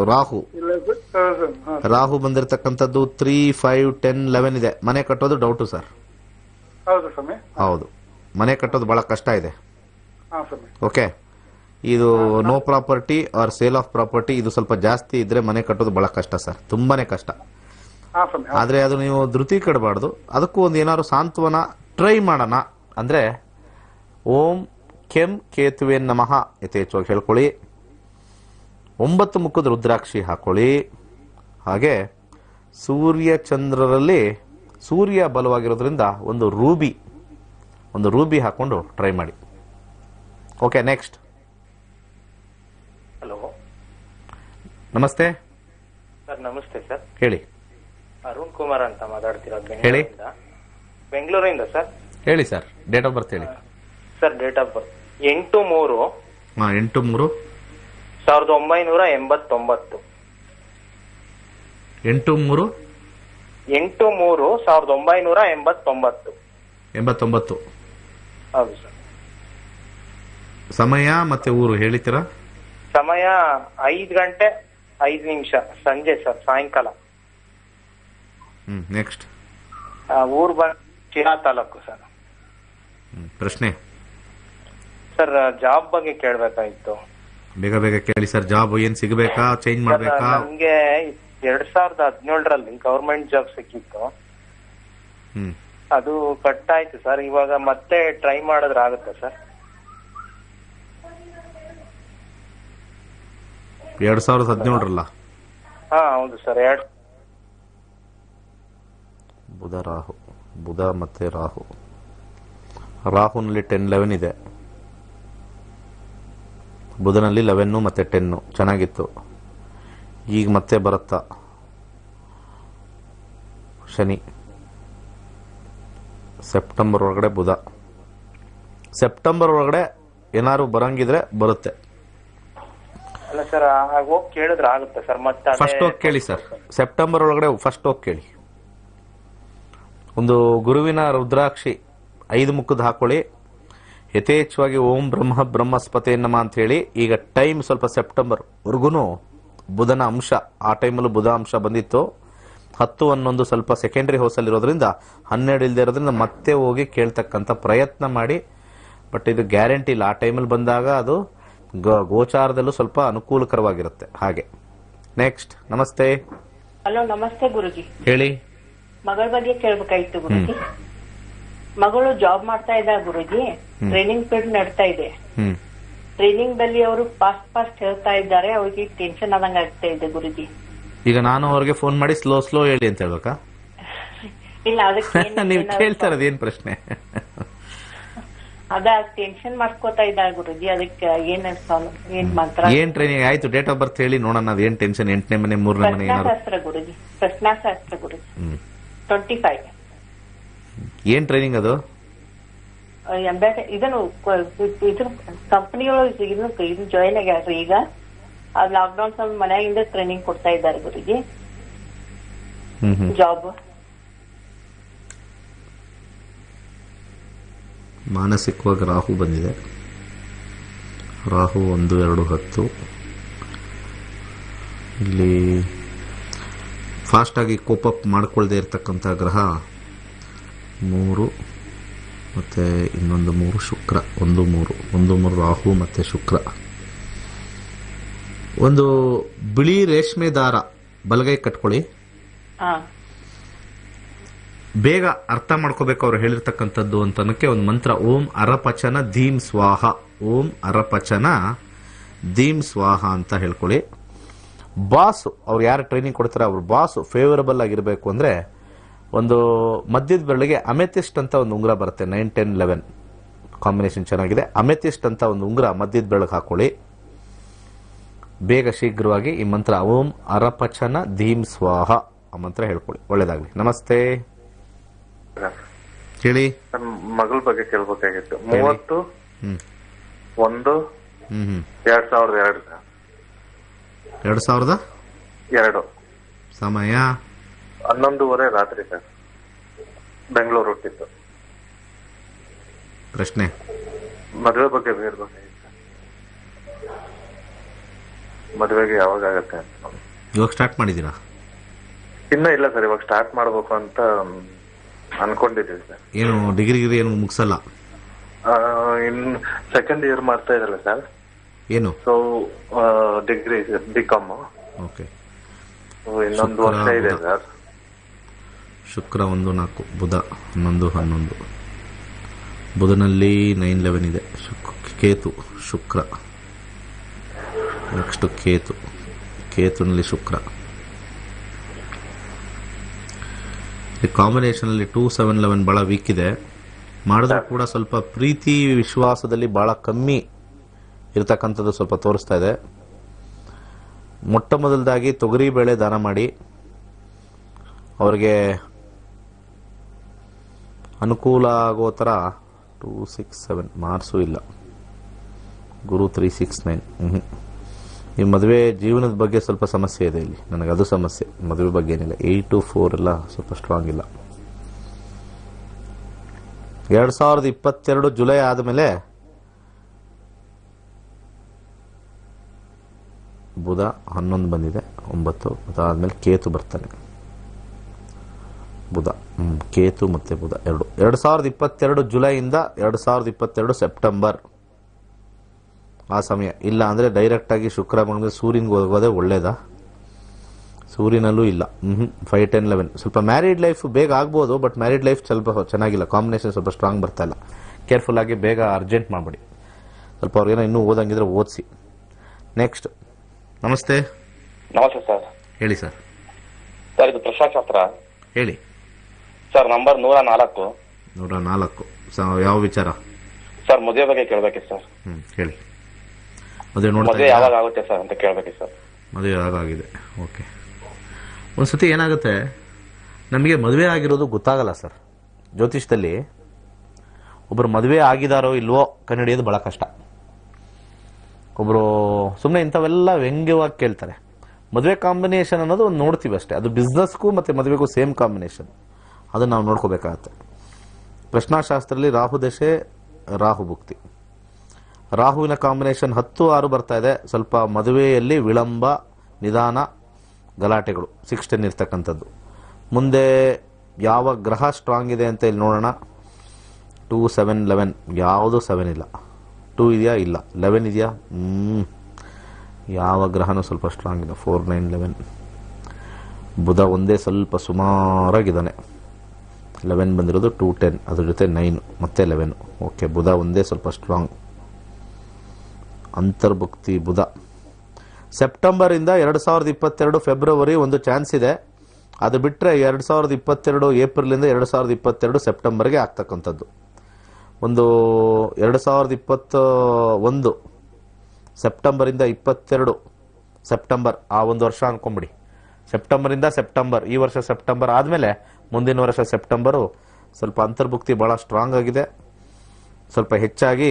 ರಾಹು ಬಂದಿರತಕ್ಕಂಥದ್ದು 3, 5, 10, 11 ಇದೆ. ಮನೆ ಕಟ್ಟೋದು ಡೌಟು ಸರ್. ಹೌದು, ಮನೆ ಕಟ್ಟೋದು ಬಹಳ ಕಷ್ಟ ಇದೆ. ಓಕೆ. ಇದು no property or sale of property, ಇದು ಸ್ವಲ್ಪ ಜಾಸ್ತಿ ಇದ್ರೆ ಮನೆ ಕಟ್ಟೋದು ಬಹಳ ಕಷ್ಟ ಸರ್, ತುಂಬಾನೇ ಕಷ್ಟ. ಆದ್ರೆ ಅದು ನೀವು ಧೃತಿ ಕೆಡಬಾರ್ದು. ಅದಕ್ಕೂ ಒಂದು ಏನಾದ್ರು ಸಾಂತ್ವನ ಟ್ರೈ ಮಾಡೋಣ ಅಂದ್ರೆ ಓಂ ಕೆಂ ಕೇತುವೆ ನಮಃ ಯಥೇಚ್ಛವಾಗಿ ಹೇಳ್ಕೊಳ್ಳಿ. 9 ಮುಖದ ರುದ್ರಾಕ್ಷಿ ಹಾಕೊಳ್ಳಿ. ಹಾಗೆ ಸೂರ್ಯ ಚಂದ್ರರಲ್ಲಿ ಸೂರ್ಯ ಬಲವಾಗಿರೋದ್ರಿಂದ ಒಂದು ರೂಬಿ ಹಾಕೊಂಡು ಟ್ರೈ ಮಾಡಿ. Okay, next. ಹಲೋ, ನಮಸ್ತೆ ಸರ್. ನಮಸ್ತೆ ಸರ್. ಹೇಳಿ. ಅರುಣ್ ಕುಮಾರ್ ಅಂತ ಮಾತಾಡ್ತಿರೋದು ಹೇಳಿ. ಬೆಂಗಳೂರಿಂದ ಸರ್. ಹೇಳಿ ಸರ್. ಡೇಟ್ ಆಫ್ ಬರ್ತ್ ಹೇಳಿ ಸರ್. Date of birth 8/3. 8/3. 1989. 8/3. 1989. 89. ಹೌದು ಸರ್. ಸಮಯ ಮತ್ತೆ ಊರು ಹೇಳಿತೀರಾ? ಸಮಯ 5 ಗಂಟೆ 5 ನಿಮಿಷ ಸಂಜೆ ಸರ್, ಸಾಯಂಕಾಲ. ನೆಕ್ಸ್ಟ್. ಊರು ಬಂದು ಶಿರಾ ತಾಲೂಕು ಸರ್. ಪ್ರಶ್ನೆ ಸರ್, ಜಾಬ್ ಬಗ್ಗೆ ಕೇಳಬೇಕಾಗಿತ್ತು. ಬೇಗ ಬೇಗ ಕೇಳಿ ಸರ್. ಜಾಬ್ ಏನ್ ಸಿಗಬೇಕಾ, ಚೇಂಜ್ ಮಾಡ್ಬೇಕಾ? ನಮ್ಗೆ 2017ರಲ್ಲಿ ಗವರ್ಮೆಂಟ್ ಜಾಬ್ ಸಿಕ್ಕಿತ್ತು. ಅದು ಕಟ್ ಆಯ್ತು ಸರ್. ಇವಾಗ ಮತ್ತೆ ಟ್ರೈ ಮಾಡಿದ್ರೆ ಆಗುತ್ತೆ ಸರ್? 2017 ಹಾ ಹೌದು ಸರ್. ಬುಧ ರಾಹು, ಬುಧ ಮತ್ತೆ ರಾಹು. ರಾಹುನಲ್ಲಿ 10-11 ಇದೆ, ಬುಧನಲ್ಲಿ 11 ಮತ್ತೆ 10 ಚೆನ್ನಾಗಿತ್ತು. ಈಗ ಮತ್ತೆ ಬರುತ್ತಾ ಶನಿ. ಸೆಪ್ಟೆಂಬರ್ ಒಳಗಡೆ ಬುಧ. ಸೆಪ್ಟೆಂಬರ್ ಒಳಗಡೆ ಏನಾದ್ರು ಬರಂಗಿದ್ರೆ ಬರುತ್ತೆ. ಅಲ್ಲ ಸರ್, ಹೋಗಿ ಕೇಳಿದ್ರೆ ಆಗುತ್ತೆ ಸರ್. ಮತ್ತೆ ಫಸ್ಟ್ ಹೋಗಿ ಕೇಳಿ ಸರ್, ಸೆಪ್ಟೆಂಬರ್ ಒಳಗಡೆ ಫಸ್ಟ್ ಹೋಗಿ ಕೇಳಿ. ಒಂದು ಗುರುವಿನ ರುದ್ರಾಕ್ಷಿ 5 ಮುಖದ ಹಾಕೊಳ್ಳಿ. ಯಥೇಚ್ಛವಾಗಿ ಓಂ ಬ್ರಹ್ಮ ಬ್ರಹ್ಮಸ್ಪತೆ ನಮ ಅಂತ ಹೇಳಿ. ಈಗ ಟೈಮ್ ಸ್ವಲ್ಪ ಸೆಪ್ಟೆಂಬರ್ ವರ್ಗುನು ಬುಧನ ಅಂಶ, ಆ ಟೈಮಲ್ಲೂ ಬುಧ ಅಂಶ ಬಂದಿತ್ತು. 10-11 ಸ್ವಲ್ಪ ಸೆಕೆಂಡರಿ ಹೌಸಲ್ಲಿ ಇರೋದ್ರಿಂದ 12 ಇಲ್ಲದೆ ಇರೋದ್ರಿಂದ ಮತ್ತೆ ಹೋಗಿ ಕೇಳ್ತಕ್ಕಂಥ ಪ್ರಯತ್ನ ಮಾಡಿ. ಬಟ್ ಇದು ಗ್ಯಾರಂಟಿ ಇಲ್ಲ, ಆ ಟೈಮಲ್ಲಿ ಬಂದಾಗ ಅದು ಗೋಚಾರದಲ್ಲೂ ಸ್ವಲ್ಪ ಅನುಕೂಲಕರವಾಗಿರುತ್ತೆ ಹಾಗೆ. ನೆಕ್ಸ್ಟ್. ನಮಸ್ತೆ. ಹಲೋ, ನಮಸ್ತೆ ಗುರುಜಿ. ಹೇಳಿ. ಮಗಳ ಬಗ್ಗೆ ಕೇಳ್ಬೇಕಾಯ್ತು ಗುರುಜಿ. ಮಗಳು ಜಾಬ್ ಮಾಡ್ತಾ ಇದ್ದಾರೆ ಗುರುಜಿ. ಟ್ರೈನಿಂಗ್ ಪೀರಿಯಡ್ ನಡ್ತಾ ಇದೆ. ಟ್ರೈನಿಂಗ್ ದಲ್ಲಿ ಅವರು ಫಾಸ್ಟ್ ಹೇಳ್ತಾ ಇದ್ದಾರೆ. ಅವ್ರಿಗೆ ಟೆನ್ಷನ್ ಆದಂಗ ಆಗ್ತಾ ಇದೆ ಗುರುಜಿ. ಈಗ ನಾನು ಅವ್ರಿಗೆ ಫೋನ್ ಮಾಡಿ ಸ್ಲೋ ಹೇಳಿ ಅಂತ ಹೇಳ್ಬೇಕಾ? ಇಲ್ಲ, ಅದಕ್ಕೆ ನೀವು ಕೇಳ್ತಾ ಇರೋದು ಏನ್ ಪ್ರಶ್ನೆ? ಅದ ಟೆನ್ಷನ್ ಮಾಡ್ಕೋತಾ ಇದ್ದಾರೆ ಗುರುಜಿ. ಅದಕ್ಕೆ ಏನ್ ಮಂತ್ರ? ಏನ್ ಟ್ರೈನಿಂಗ್ ಆಯ್ತು? ಡೇಟ್ ಆಫ್ ಬರ್ತ್ ಹೇಳಿ ನೋಡೋಣ. ಅದೇನ್ ಟೆನ್ಷನ್? 8ನೇ ಮನೆ 3ನೇ ಮನೆ ಏನಾದ್ರು? ಪ್ರಶ್ನಾಶಾಸ್ತ್ರ ಗುರುಜಿ. ಪ್ರಶ್ನಾಶಾಸ್ತ್ರ ಗುರುಜಿ. 25. ಏನ್ ಟ್ರೈನಿಂಗ್ ಅದು? ಇದನ್ನು ಕಂಪನಿಗಳು ಇದನ್ನು ಜಾಯಿನ್ ಆಗ್ಯಾರ್ರಿ. ಈಗ ಲಾಕ್ಡೌನ್ ಸ್ವಲ್ಪ ಮನೆಯಿಂದ ಟ್ರೈನಿಂಗ್ ಕೊಡ್ತಾ ಇದ್ದಾರೆ ಗುರುಜಿ. ಜಾಬ್. ಮಾನಸಿಕವಾಗಿ ರಾಹು ಬಂದಿದೆ. ರಾಹು 1, 2, 10. ಇಲ್ಲಿ ಫಾಸ್ಟಾಗಿ ಕೋಪಪ್ ಮಾಡ್ಕೊಳ್ದೇ ಇರ್ತಕ್ಕಂಥ ಗ್ರಹ 3 ಮತ್ತು ಇನ್ನೊಂದು 3 ಶುಕ್ರ. 1-3 ರಾಹು ಮತ್ತು ಶುಕ್ರ. ಒಂದು ಬಿಳಿ ರೇಷ್ಮೆ ದಾರ ಬಲಗೈ ಕಟ್ಕೊಳ್ಳಿ. ಬೇಗ ಅರ್ಥ ಮಾಡ್ಕೋಬೇಕು ಅವ್ರು ಹೇಳಿರ್ತಕ್ಕಂಥದ್ದು ಅಂತನಕ್ಕೆ ಒಂದು ಮಂತ್ರ. ಓಂ ಅರಪಚನ ಧೀಂ ಸ್ವಾಹ, ಓಂ ಅರಪಚನ ಧೀಂ ಸ್ವಾಹ ಅಂತ ಹೇಳ್ಕೊಳ್ಳಿ. ಬಾಸ್ ಅವ್ರು ಯಾರು ಟ್ರೈನಿಂಗ್ ಕೊಡ್ತಾರೆ ಅವ್ರ ಬಾಸ್ ಫೇವರಬಲ್ ಆಗಿರಬೇಕು ಅಂದರೆ ಒಂದು ಮಧ್ಯದ ಬೆರಳಿಗೆ ಅಮೆಥಿಸ್ಟ್ ಅಂತ ಒಂದು ಉಂಗುರ ಬರುತ್ತೆ. 9, 10, 11 ಕಾಂಬಿನೇಷನ್ ಚೆನ್ನಾಗಿದೆ. ಅಮೆಥಿಸ್ಟ್ ಅಂತ ಒಂದು ಉಂಗುರ ಮಧ್ಯದ ಬೆರಳಿಗೆ ಹಾಕೊಳ್ಳಿ. ಬೇಗ ಶೀಘ್ರವಾಗಿ ಈ ಮಂತ್ರ ಓಂ ಅರಪಚನ ಧೀಂ ಸ್ವಾಹ ಆ ಮಂತ್ರ ಹೇಳ್ಕೊಳ್ಳಿ. ಒಳ್ಳೇದಾಗ್ಲಿ. ನಮಸ್ತೆ. ಹೇಳಿ. ಮಗಳ ಬಗ್ಗೆ ಕೇಳ್ಬೇಕಾಗಿತ್ತು. 30-1-2002. 2002. ಸಮಯ 11:30 ರಾತ್ರಿ ಸರ್. ಬೆಂಗಳೂರು ಹುಟ್ಟಿತ್ತು. ಪ್ರಶ್ನೆ ಮದುವೆ ಬಗ್ಗೆ ಹೇಳ್ಬೇಕಾಗಿತ್ತು. ಮದುವೆಗೆ ಯಾವಾಗ ಆಗತ್ತೆ ಅಂತ. ಇವಾಗ ಸ್ಟಾರ್ಟ್ ಮಾಡಿದ್ದೀರಾ? ಇನ್ನ ಇಲ್ಲ ಸರ್, ಇವಾಗ ಸ್ಟಾರ್ಟ್ ಮಾಡ್ಬೇಕು ಅಂತ ಅನ್ಕೊಂಡಿದ್ದೀವಿ ಸರ್. ಏನು ಡಿಗ್ರಿ ಏನು ಮುಗಿಸಲ್ಲ? ಇನ್ ಸೆಕೆಂಡ್ ಇಯರ್ ಮಾಡ್ತಾ ಇರಲ್ಲ ಸರ್. ಏನು? So degree BCom. ಓಕೆ. ಇನ್ನೊಂದು ವರ್ಷ ಇದೆ ಸರ್. ಶುಕ್ರ 1-4, ಬುಧ 11-11. ಬುಧನಲ್ಲಿ 9-11 ಇದೆ. ಕೇತು ಶುಕ್ರ. ನೆಕ್ಸ್ಟ್ ಕೇತುನಲ್ಲಿ ಶುಕ್ರ. ಈ ಕಾಂಬಿನೇಷನಲ್ಲಿ 2-7-11 ಬಹಳ ವೀಕ್ ಇದೆ. ಮಾಡಿದ್ರು ಕೂಡ ಸ್ವಲ್ಪ ಪ್ರೀತಿ ವಿಶ್ವಾಸದಲ್ಲಿ ಬಹಳ ಕಮ್ಮಿ ಇರತಕ್ಕಂಥದ್ದು ಸ್ವಲ್ಪ ತೋರಿಸ್ತಾ ಇದೆ. ಮೊಟ್ಟ ಮೊದಲದಾಗಿ ತೊಗರಿ ಬೇಳೆ ದಾನ ಮಾಡಿ. ಅವ್ರಿಗೆ ಅನುಕೂಲ ಆಗೋ ಥರ 2-6-7 ಮಾರ್ಸು ಇಲ್ಲ. ಗುರು 3-6-9. ಈ ಮದುವೆ ಜೀವನದ ಬಗ್ಗೆ ಸ್ವಲ್ಪ ಸಮಸ್ಯೆ ಇದೆ ಇಲ್ಲಿ. ನನಗೆ ಅದು ಸಮಸ್ಯೆ, ಮದುವೆ ಬಗ್ಗೆ ಏನಿಲ್ಲ. 8-4 ಎಲ್ಲ ಸ್ವಲ್ಪ ಸ್ಟ್ರಾಂಗ್ ಇಲ್ಲ. 2022 ಜುಲೈ ಆದಮೇಲೆ ಬುಧ 11 ಬಂದಿದೆ, 9. ಅದಾದ್ಮೇಲೆ ಕೇತು ಬರ್ತಾನೆ. ಬುಧ ಕೇತು ಮತ್ತೆ ಬುಧ 2. 2022 ಜುಲೈಯಿಂದ 2022 ಸೆಪ್ಟೆಂಬರ್ ಆ ಸಮಯ. ಇಲ್ಲ ಅಂದರೆ ಡೈರೆಕ್ಟಾಗಿ ಶುಕ್ರ ಬಂದರೆ ಸೂರ್ಯನಿಗೆ ಹೋಗೋದೇ ಒಳ್ಳೇದಾ? ಸೂರ್ಯನಲ್ಲೂ ಇಲ್ಲ. 5-10-11 ಸ್ವಲ್ಪ ಮ್ಯಾರಿಡ್ ಲೈಫ್ ಬೇಗ ಆಗ್ಬೋದು. ಬಟ್ ಮ್ಯಾರಿಡ್ ಲೈಫ್ ಸ್ವಲ್ಪ ಚೆನ್ನಾಗಿಲ್ಲ. ಕಾಂಬಿನೇಷನ್ ಸ್ವಲ್ಪ ಸ್ಟ್ರಾಂಗ್ ಬರ್ತಾ ಇಲ್ಲ. ಕೇರ್ಫುಲ್ ಆಗಿ ಬೇಗ ಅರ್ಜೆಂಟ್ ಮಾಡಬೇಡಿ. ಸ್ವಲ್ಪ ಅವ್ರಿಗೇನೋ ಇನ್ನೂ ಓದಂಗಿದ್ರೆ ಓದಿಸಿ. ನೆಕ್ಸ್ಟ್ ನಮಸ್ತೆ. ನಮಸ್ತೆ ಸರ್. ಹೇಳಿ ಸರ್. ಸರ್ ಇದು ಪ್ರಶ್ನಾಶಾಸ್ತ್ರ. ಹೇಳಿ ಸರ್ ನಂಬರ್ 104. 104. ಯಾವ ವಿಚಾರ ಸರ್? ಮದುವೆ ಬಗ್ಗೆ ಕೇಳ್ಬೇಕಿತ್ತು ಸರ್. ಹೇಳಿ. ಮದುವೆ ಮದುವೆ ಯಾವಾಗ ಆಗುತ್ತೆ ಸರ್ ಅಂತ ಕೇಳ್ಬೇಕಿತ್ತು ಸರ್. ಮದುವೆ ಆಗಿದೆ. ಓಕೆ. ಒಂದ್ಸತಿ ಏನಾಗುತ್ತೆ, ನಮಗೆ ಮದುವೆ ಆಗಿರೋದು ಗೊತ್ತಾಗಲ್ಲ ಸರ್. ಜ್ಯೋತಿಷದಲ್ಲಿ ಒಬ್ಬರು ಮದುವೆ ಆಗಿದಾರೋ ಇಲ್ವೋ ಕಂಡುಹಿಡಿಯೋದು ಬಹಳ ಕಷ್ಟ. ಒಬ್ಬರು ಸುಮ್ಮನೆ ಇಂಥವೆಲ್ಲ ವ್ಯಂಗ್ಯವಾಗಿ ಕೇಳ್ತಾರೆ. ಮದುವೆ ಕಾಂಬಿನೇಷನ್ ಅನ್ನೋದು ಒಂದು ನೋಡ್ತೀವಿ ಅಷ್ಟೇ. ಅದು ಬಿಸ್ನೆಸ್ಗೂ ಮತ್ತು ಮದುವೆಗೂ ಸೇಮ್ ಕಾಂಬಿನೇಷನ್, ಅದನ್ನು ನಾವು ನೋಡ್ಕೋಬೇಕಾಗತ್ತೆ. ಪ್ರಶ್ನಾಶಾಸ್ತ್ರದಲ್ಲಿ ರಾಹು ದಶೆ, ರಾಹು ಭುಕ್ತಿ, ರಾಹುವಿನ ಕಾಂಬಿನೇಷನ್ 10-6 ಬರ್ತಾ ಇದೆ. ಸ್ವಲ್ಪ ಮದುವೆಯಲ್ಲಿ ವಿಳಂಬ, ನಿಧಾನ, ಗಲಾಟೆಗಳು 6-10 ಇರ್ತಕ್ಕಂಥದ್ದು. ಮುಂದೆ ಯಾವ ಗ್ರಹ ಸ್ಟ್ರಾಂಗ್ ಇದೆ ಅಂತ ಇಲ್ಲಿ ನೋಡೋಣ. 2, 7, 11 ಯಾವುದು 7 ಇಲ್ಲ. 2 ಇದೆಯಾ? ಇಲ್ಲ. 11 ಇದೆಯಾ? ಯಾವ ಗ್ರಹನೂ ಸ್ವಲ್ಪ ಸ್ಟ್ರಾಂಗ್ ಇಲ್ಲ. 4, 9, 11. ಬುಧ ಒಂದೇ ಸ್ವಲ್ಪ ಸುಮಾರಾಗಿದ್ದಾನೆ. 11 ಬಂದಿರೋದು 2, 10, ಅದ್ರ ಜೊತೆ 9 ಮತ್ತೆ 11. ಓಕೆ, ಬುಧ ಒಂದೇ ಸ್ವಲ್ಪ ಸ್ಟ್ರಾಂಗ್. ಅಂತರ್ಭುಕ್ತಿ ಬುಧ. ಸೆಪ್ಟೆಂಬರಿಂದ 2022 ಫೆಬ್ರವರಿ ಒಂದು ಚಾನ್ಸ್ ಇದೆ. ಅದು ಬಿಟ್ಟರೆ 2022 ಏಪ್ರಿಲಿಂದ 2022 ಸೆಪ್ಟೆಂಬರ್ಗೆ ಆಗ್ತಕ್ಕಂಥದ್ದು. ಒಂದು 2021 ಸೆಪ್ಟೆಂಬರಿಂದ 22 ಸೆಪ್ಟೆಂಬರ್, ಆ ಒಂದು ವರ್ಷ ಅನ್ಕೊಂಬಿಡಿ. ಸೆಪ್ಟೆಂಬರಿಂದ ಸೆಪ್ಟೆಂಬರ್, ಈ ವರ್ಷ ಸೆಪ್ಟೆಂಬರ್ ಆದಮೇಲೆ ಮುಂದಿನ ವರ್ಷ ಸೆಪ್ಟೆಂಬರು ಸ್ವಲ್ಪ ಅಂತರ್ಭುಕ್ತಿ ಭಾಳ ಸ್ಟ್ರಾಂಗ್ ಆಗಿದೆ. ಸ್ವಲ್ಪ ಹೆಚ್ಚಾಗಿ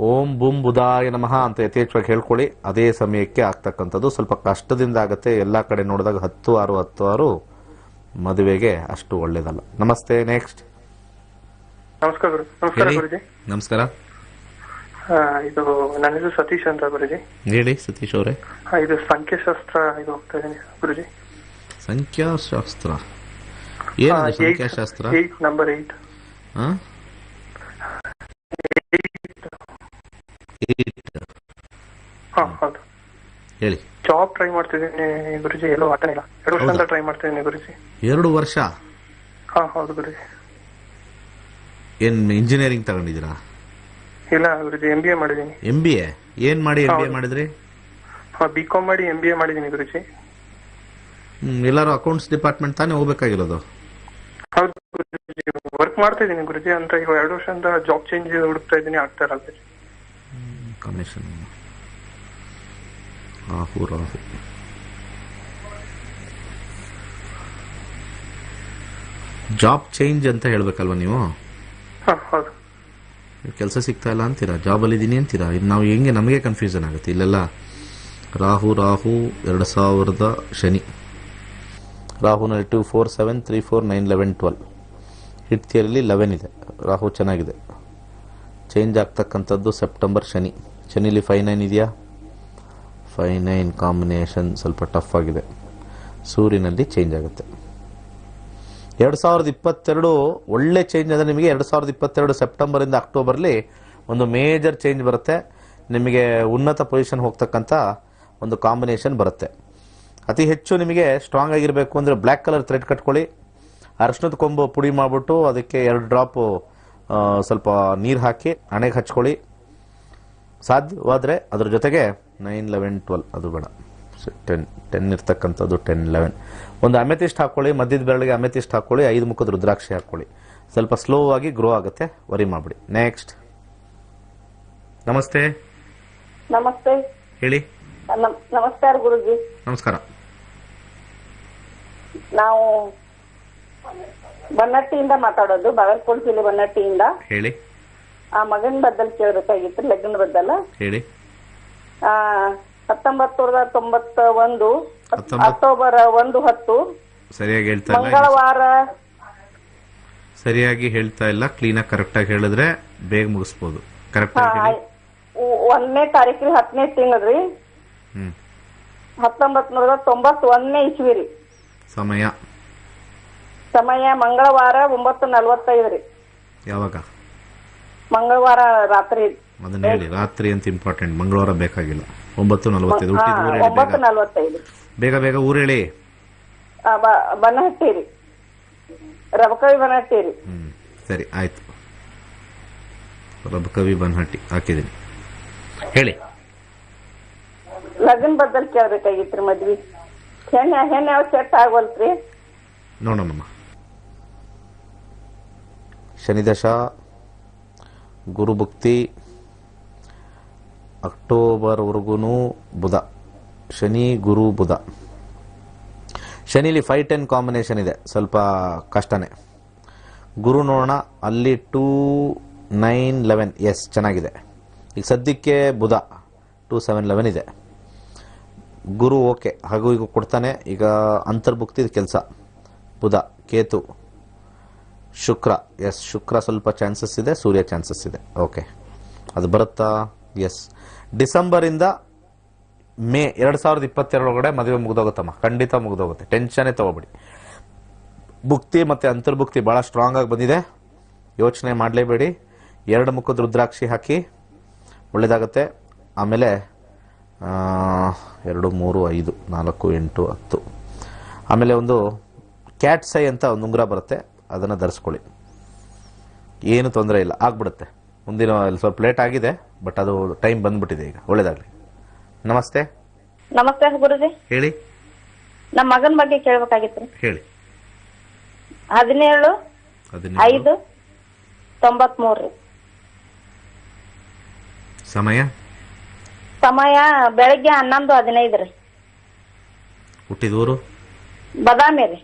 ಓಂ ಬುಂ ಬುಧಾಯ ನಮಃ ಅಂತ ಯಥೇಚ್ಛವಾಗಿ ಹೇಳ್ಕೊಳ್ಳಿ. ಅದೇ ಸಮಯಕ್ಕೆ ಆಗ್ತಕ್ಕಂಥದ್ದು. ಸ್ವಲ್ಪ ಕಷ್ಟದಿಂದ ಆಗುತ್ತೆ. ಎಲ್ಲ ಕಡೆ ನೋಡಿದಾಗ 10-6 ಮದುವೆಗೆ ಅಷ್ಟು ಒಳ್ಳೇದಲ್ಲ. ನಮಸ್ತೆ. ನೆಕ್ಸ್ಟ್. ನಮಸ್ಕಾರ ಗುರುಜಿ. ನಮಸ್ಕಾರ. ಇದು ನನ್ನ ಹೆಸರು ಸತೀಶ್ ಅಂತ ಗುರುಜಿ. ಹೇಳಿ ಸತೀಶ್ ಅವರೇ. ಇದು ಸಂಖ್ಯಾಶಾಸ್ತ್ರ ಇದು ಹೋಗ್ತಾ ಇದ್ದೀನಿ ಗುರುಜಿ. ಸಂಖ್ಯಾಶಾಸ್ತ್ರ ಏನು? ಸಂಖ್ಯಾಶಾಸ್ತ್ರ ನಂಬರ್ 8. ಹೌದು ಹೇಳಿ. ಜಾಬ್ ಟ್ರೈ ಮಾಡ್ತಿದ್ದೀನಿ ಗುರುಜಿ, ಎಲ್ಲೋ ಆಗ್ತಾ ಇಲ್ಲ. 2 ವರ್ಷದಿಂದ ಟ್ರೈ ಮಾಡ್ತಿದ್ದೀನಿ ಗುರುಜಿ. 2 ವರ್ಷ? ಹೌದು ಗುರುಜಿ. ಏನ್ ಇಂಜಿನಿಯರಿಂಗ್ ತಗೊಂಡಿದ್ದೀರಾ? ಇಲ್ಲ ಗುರುಜಿ, MBA ಮಾಡಿದ್ದೀನಿ. MBA ಏನ್ ಮಾಡಿ MBA ಮಾಡಿದ್ರಿ? BCom ಮಾಡಿ MBA ಮಾಡಿದ್ದೀನಿ ಗುರುಜಿ. ಎಲ್ಲರೂ ಅಕೌಂಟ್ಸ್ ಡಿಪಾರ್ಟ್ಮೆಂಟ್ ತಾನೇ ಹೋಗ್ಬೇಕಾಗಿರೋದು? ಹೌದು ಗುರುಜಿ, ವರ್ಕ್ ಮಾಡ್ತಾ ಇದ್ದೀನಿ ಗುರುಜಿ. ಅಂತ ಈಗ 2 ವರ್ಷದಿಂದ ಜಾಬ್ ಚೇಂಜ್ ಹುಡುಕ್ತಾ ಇದ್ದೀನಿ, ಆಗ್ತಾ ಇಲ್ಲ ಗುರುಜಿ. ಕಮಿಷನ್ ರಾಹು ಜಾಬ್ ಚೇಂಜ್ ಅಂತ ಹೇಳ್ಬೇಕಲ್ವಾ ನೀವು? ಹೌದು. ಕೆಲಸ ಸಿಗ್ತಾ ಇಲ್ಲ ಅಂತೀರಾ, ಜಾಬಲ್ಲಿ ಇದ್ದೀನಿ ಅಂತೀರಾ. ಇದು ನಾವು ಹೆಂಗೆ, ನಮಗೆ ಕನ್ಫ್ಯೂಷನ್ ಆಗುತ್ತೆ ಇಲ್ಲೆಲ್ಲ. ರಾಹು 2000 ಶನಿ. ರಾಹುನಲ್ಲಿ 2, 4, 7, 3, 4, 9, 11, 12. ಹಿಟ್ ಥಿಯರಿಲಿ 11 ಇದೆ. ರಾಹು ಚೆನ್ನಾಗಿದೆ. ಚೇಂಜ್ ಆಗ್ತಕ್ಕಂಥದ್ದು ಸೆಪ್ಟೆಂಬರ್ ಶನಿ. ಶನಿಲಿ 5, 9 ಇದೆಯಾ? 5, 9 ಕಾಂಬಿನೇಷನ್ ಸ್ವಲ್ಪ ಟಫ್ ಆಗಿದೆ. ಸೂರ್ಯನಲ್ಲಿ ಚೇಂಜ್ ಆಗುತ್ತೆ. 2022 ಒಳ್ಳೆ ಚೇಂಜ್ ಅಂದರೆ ನಿಮಗೆ 2022 ಸೆಪ್ಟೆಂಬರಿಂದ ಅಕ್ಟೋಬರ್ಲಿ ಒಂದು ಮೇಜರ್ ಚೇಂಜ್ ಬರುತ್ತೆ. ನಿಮಗೆ ಉನ್ನತ ಪೊಸಿಷನ್ ಹೋಗ್ತಕ್ಕಂಥ ಒಂದು ಕಾಂಬಿನೇಷನ್ ಬರುತ್ತೆ. ಅತಿ ಹೆಚ್ಚು ನಿಮಗೆ ಸ್ಟ್ರಾಂಗ್ ಆಗಿರಬೇಕು ಅಂದರೆ ಬ್ಲ್ಯಾಕ್ ಕಲರ್ ಥ್ರೆಡ್ ಕಟ್ಕೊಳ್ಳಿ. ಅರಿಶಿಣದ ಕೊಂಬು ಪುಡಿ ಮಾಡಿಬಿಟ್ಟು ಅದಕ್ಕೆ 2 ಡ್ರಾಪು ಸ್ವಲ್ಪ ನೀರು ಹಾಕಿ ಹಣೆಗೆ ಹಚ್ಕೊಳ್ಳಿ. ಸಾಧ್ಯವಾದರೆ ಅದ್ರ ಜೊತೆಗೆ 9, 11, 12 ಅದು ಬೇಡ, 10 ಇರ್ತಕ್ಕಂಥದ್ದು 10, 11 ಒಂದು ಅಮೆಥಿಸ್ಟ್ ಹಾಕ್ಕೊಳ್ಳಿ. ಮಧ್ಯದ ಬೆರಳಿಗೆ ಅಮೆಥಿಸ್ಟ್ ಹಾಕ್ಕೊಳ್ಳಿ. 5 ಮುಖದ ರುದ್ರಾಕ್ಷಿ ಹಾಕ್ಕೊಳ್ಳಿ. ಸ್ವಲ್ಪ ಸ್ಲೋ ಆಗಿ ಗ್ರೋ ಆಗುತ್ತೆ, ವರಿ ಮಾಡ್ಬಿಡಿ. ನೆಕ್ಸ್ಟ್. ನಮಸ್ತೆ. ನಮಸ್ತೆ. ಹೇಳಿ. ನಮಸ್ಕಾರ ಗುರುಜಿ. ನಮಸ್ಕಾರ. ನಾವು ಬನ್ನಟ್ಟಿಯಿಂದ ಮಾತಾಡೋದು, ಬಾಗಲಕೋಟೆ ಜಿಲ್ಲೆ ಬನ್ನಟ್ಟಿಯಿಂದ. ಹೇಳಿ. ಆ ಮಗನ ಬದ್ದಲ್ ಕೇಳಬೇಕಾಗಿತ್ತು, ಲಗ್ನ ಬದ್ದಲ. ಹೇಳಿ. 1991 ಅಕ್ಟೋಬರ್ 1-10 ಸರಿಯಾಗಿ ಹೇಳ್ತಾ ಇಲ್ಲ. ಮಂಗಳವಾರ. ಸರಿಯಾಗಿ ಹೇಳ್ತಾ ಇಲ್ಲ. ಕ್ಲೀನಾಗಿ ಕರೆಕ್ಟಾಗಿ ಹೇಳಿದ್ರೆ ಬೇಗ ಮುಗಿಸ್ಬೋದು. ಕರೆಕ್ಟಾಗಿ ಹೇಳಿ. 1ನೇ ತಾರೀಕು 10ನೇ ತಿಂಗಳು 1991 ಇಸ್ವಿ ರೀ. ಸಮಯ ಮಂಗಳವಾರ 9:45 ಯಾವಾಗ? ಮಂಗಳವಾರ ರಾತ್ರಿ. ಅದನ್ನ ಹೇಳಿ. ರಾತ್ರಿ ಅಂತ ಇಂಪಾರ್ಟೆಂಟ್, ಮಂಗಳವಾರ ಬೇಕಾಗಿಲ್ಲ. 9:45. 9:45. ಬೇಗ ಬೇಗ ಊರು ಹೇಳಿ. ಬನಹಟ್ಟಿ ರೀ, ರಬಕವಿ ಬನಹಟ್ಟಿ ರೀ. ಸರಿ ಆಯ್ತು. ರಬಕವಿ ಬನಹಟ್ಟಿ ಹಾಕಿದ್ದೀನಿ. ಹೇಳಿ. ಲಗ್ನ ಬದಲ್ ಕೇಳ್ಬೇಕಾಗಿತ್ರಿ ಮದ್ವಿ. ಹೆಣ್ಣು ಯಾವ ಸೆಟ್ ಆಗವಲ್ತ್ರಿ. ನೋಡೋಣಮ್ಮ. ಶನಿದಶ, ಗುರುಭುಕ್ತಿ, ಅಕ್ಟೋಬರ್ವರೆಗೂ ಬುಧ. ಶನಿ ಗುರು ಬುಧ. ಶನಿಲಿ 5-10 ಕಾಂಬಿನೇಷನ್ ಇದೆ, ಸ್ವಲ್ಪ ಕಷ್ಟನೇ. ಗುರು ನೋಡೋಣ, ಅಲ್ಲಿ 2, 9, 11 ಎಸ್ ಚೆನ್ನಾಗಿದೆ. ಈಗ ಸದ್ಯಕ್ಕೆ ಬುಧ 2, 7, 11 ಇದೆ. ಗುರು ಓಕೆ, ಹಾಗೂ ಈಗ ಕೊಡ್ತಾನೆ. ಈಗ ಅಂತರ್ಭುಕ್ತಿ ಕೆಲಸ. ಬುಧ, ಕೇತು, ಶುಕ್ರ ಎಸ್, ಶುಕ್ರ ಸ್ವಲ್ಪ ಚಾನ್ಸಸ್ ಇದೆ, ಸೂರ್ಯ ಚಾನ್ಸಸ್ ಇದೆ. ಓಕೆ, ಅದು ಬರುತ್ತಾ? ಎಸ್. ಡಿಸೆಂಬರಿಂದ ಮೇ 2022 ಒಳಗಡೆ ಮದುವೆ ಮುಗಿದೋಗುತ್ತಮ್ಮ, ಖಂಡಿತ ಮುಗಿದೋಗುತ್ತೆ, ಟೆನ್ಷನ್ನೇ ತಗೋಬೇಡಿ. ಭುಕ್ತಿ ಮತ್ತು ಅಂತರ್ಭುಕ್ತಿ ಭಾಳ ಸ್ಟ್ರಾಂಗ್ ಆಗಿ ಬಂದಿದೆ, ಯೋಚನೆ ಮಾಡಲೇಬೇಡಿ. 2 ಮುಖದ ರುದ್ರಾಕ್ಷಿ ಹಾಕಿ, ಒಳ್ಳೆಯದಾಗತ್ತೆ. ಆಮೇಲೆ 2, 3, 5, 4, 8, 10. ಆಮೇಲೆ ಒಂದು ಕ್ಯಾಟ್ ಸೈ ಅಂತ ಒಂದು ಉಂಗುರ ಬರುತ್ತೆ, ಅದನ್ನು ಧರಿಸ್ಕೊಳ್ಳಿ, ಏನು ತೊಂದರೆ ಇಲ್ಲ, ಆಗ್ಬಿಡುತ್ತೆ. ಮುಂದಿನ ಸ್ವಲ್ಪ ಲೇಟ್ ಆಗಿದೆ, ಬಟ್ ಅದು ಟೈಮ್ ಬಂದ್ಬಿಟ್ಟಿದೆ ಈಗ. ಒಳ್ಳೇದಾಗಲಿ. ನಮಸ್ತೆ. ನಮಸ್ತೆ ಗುರುಜಿ. ಹೇಳಿ. ನಮ್ಮ ಮಗನ ಬಗ್ಗೆ ಕೇಳ್ಬೇಕಾಗಿತ್ರಿ. ಹೇಳಿ. 17, 5, 93 ಸಮಯ ಬೆಳಗ್ಗೆ 11:15 ರೀ. ಹುಟ್ಟಿದೂರು ಬದಾಮಿ ರೀ.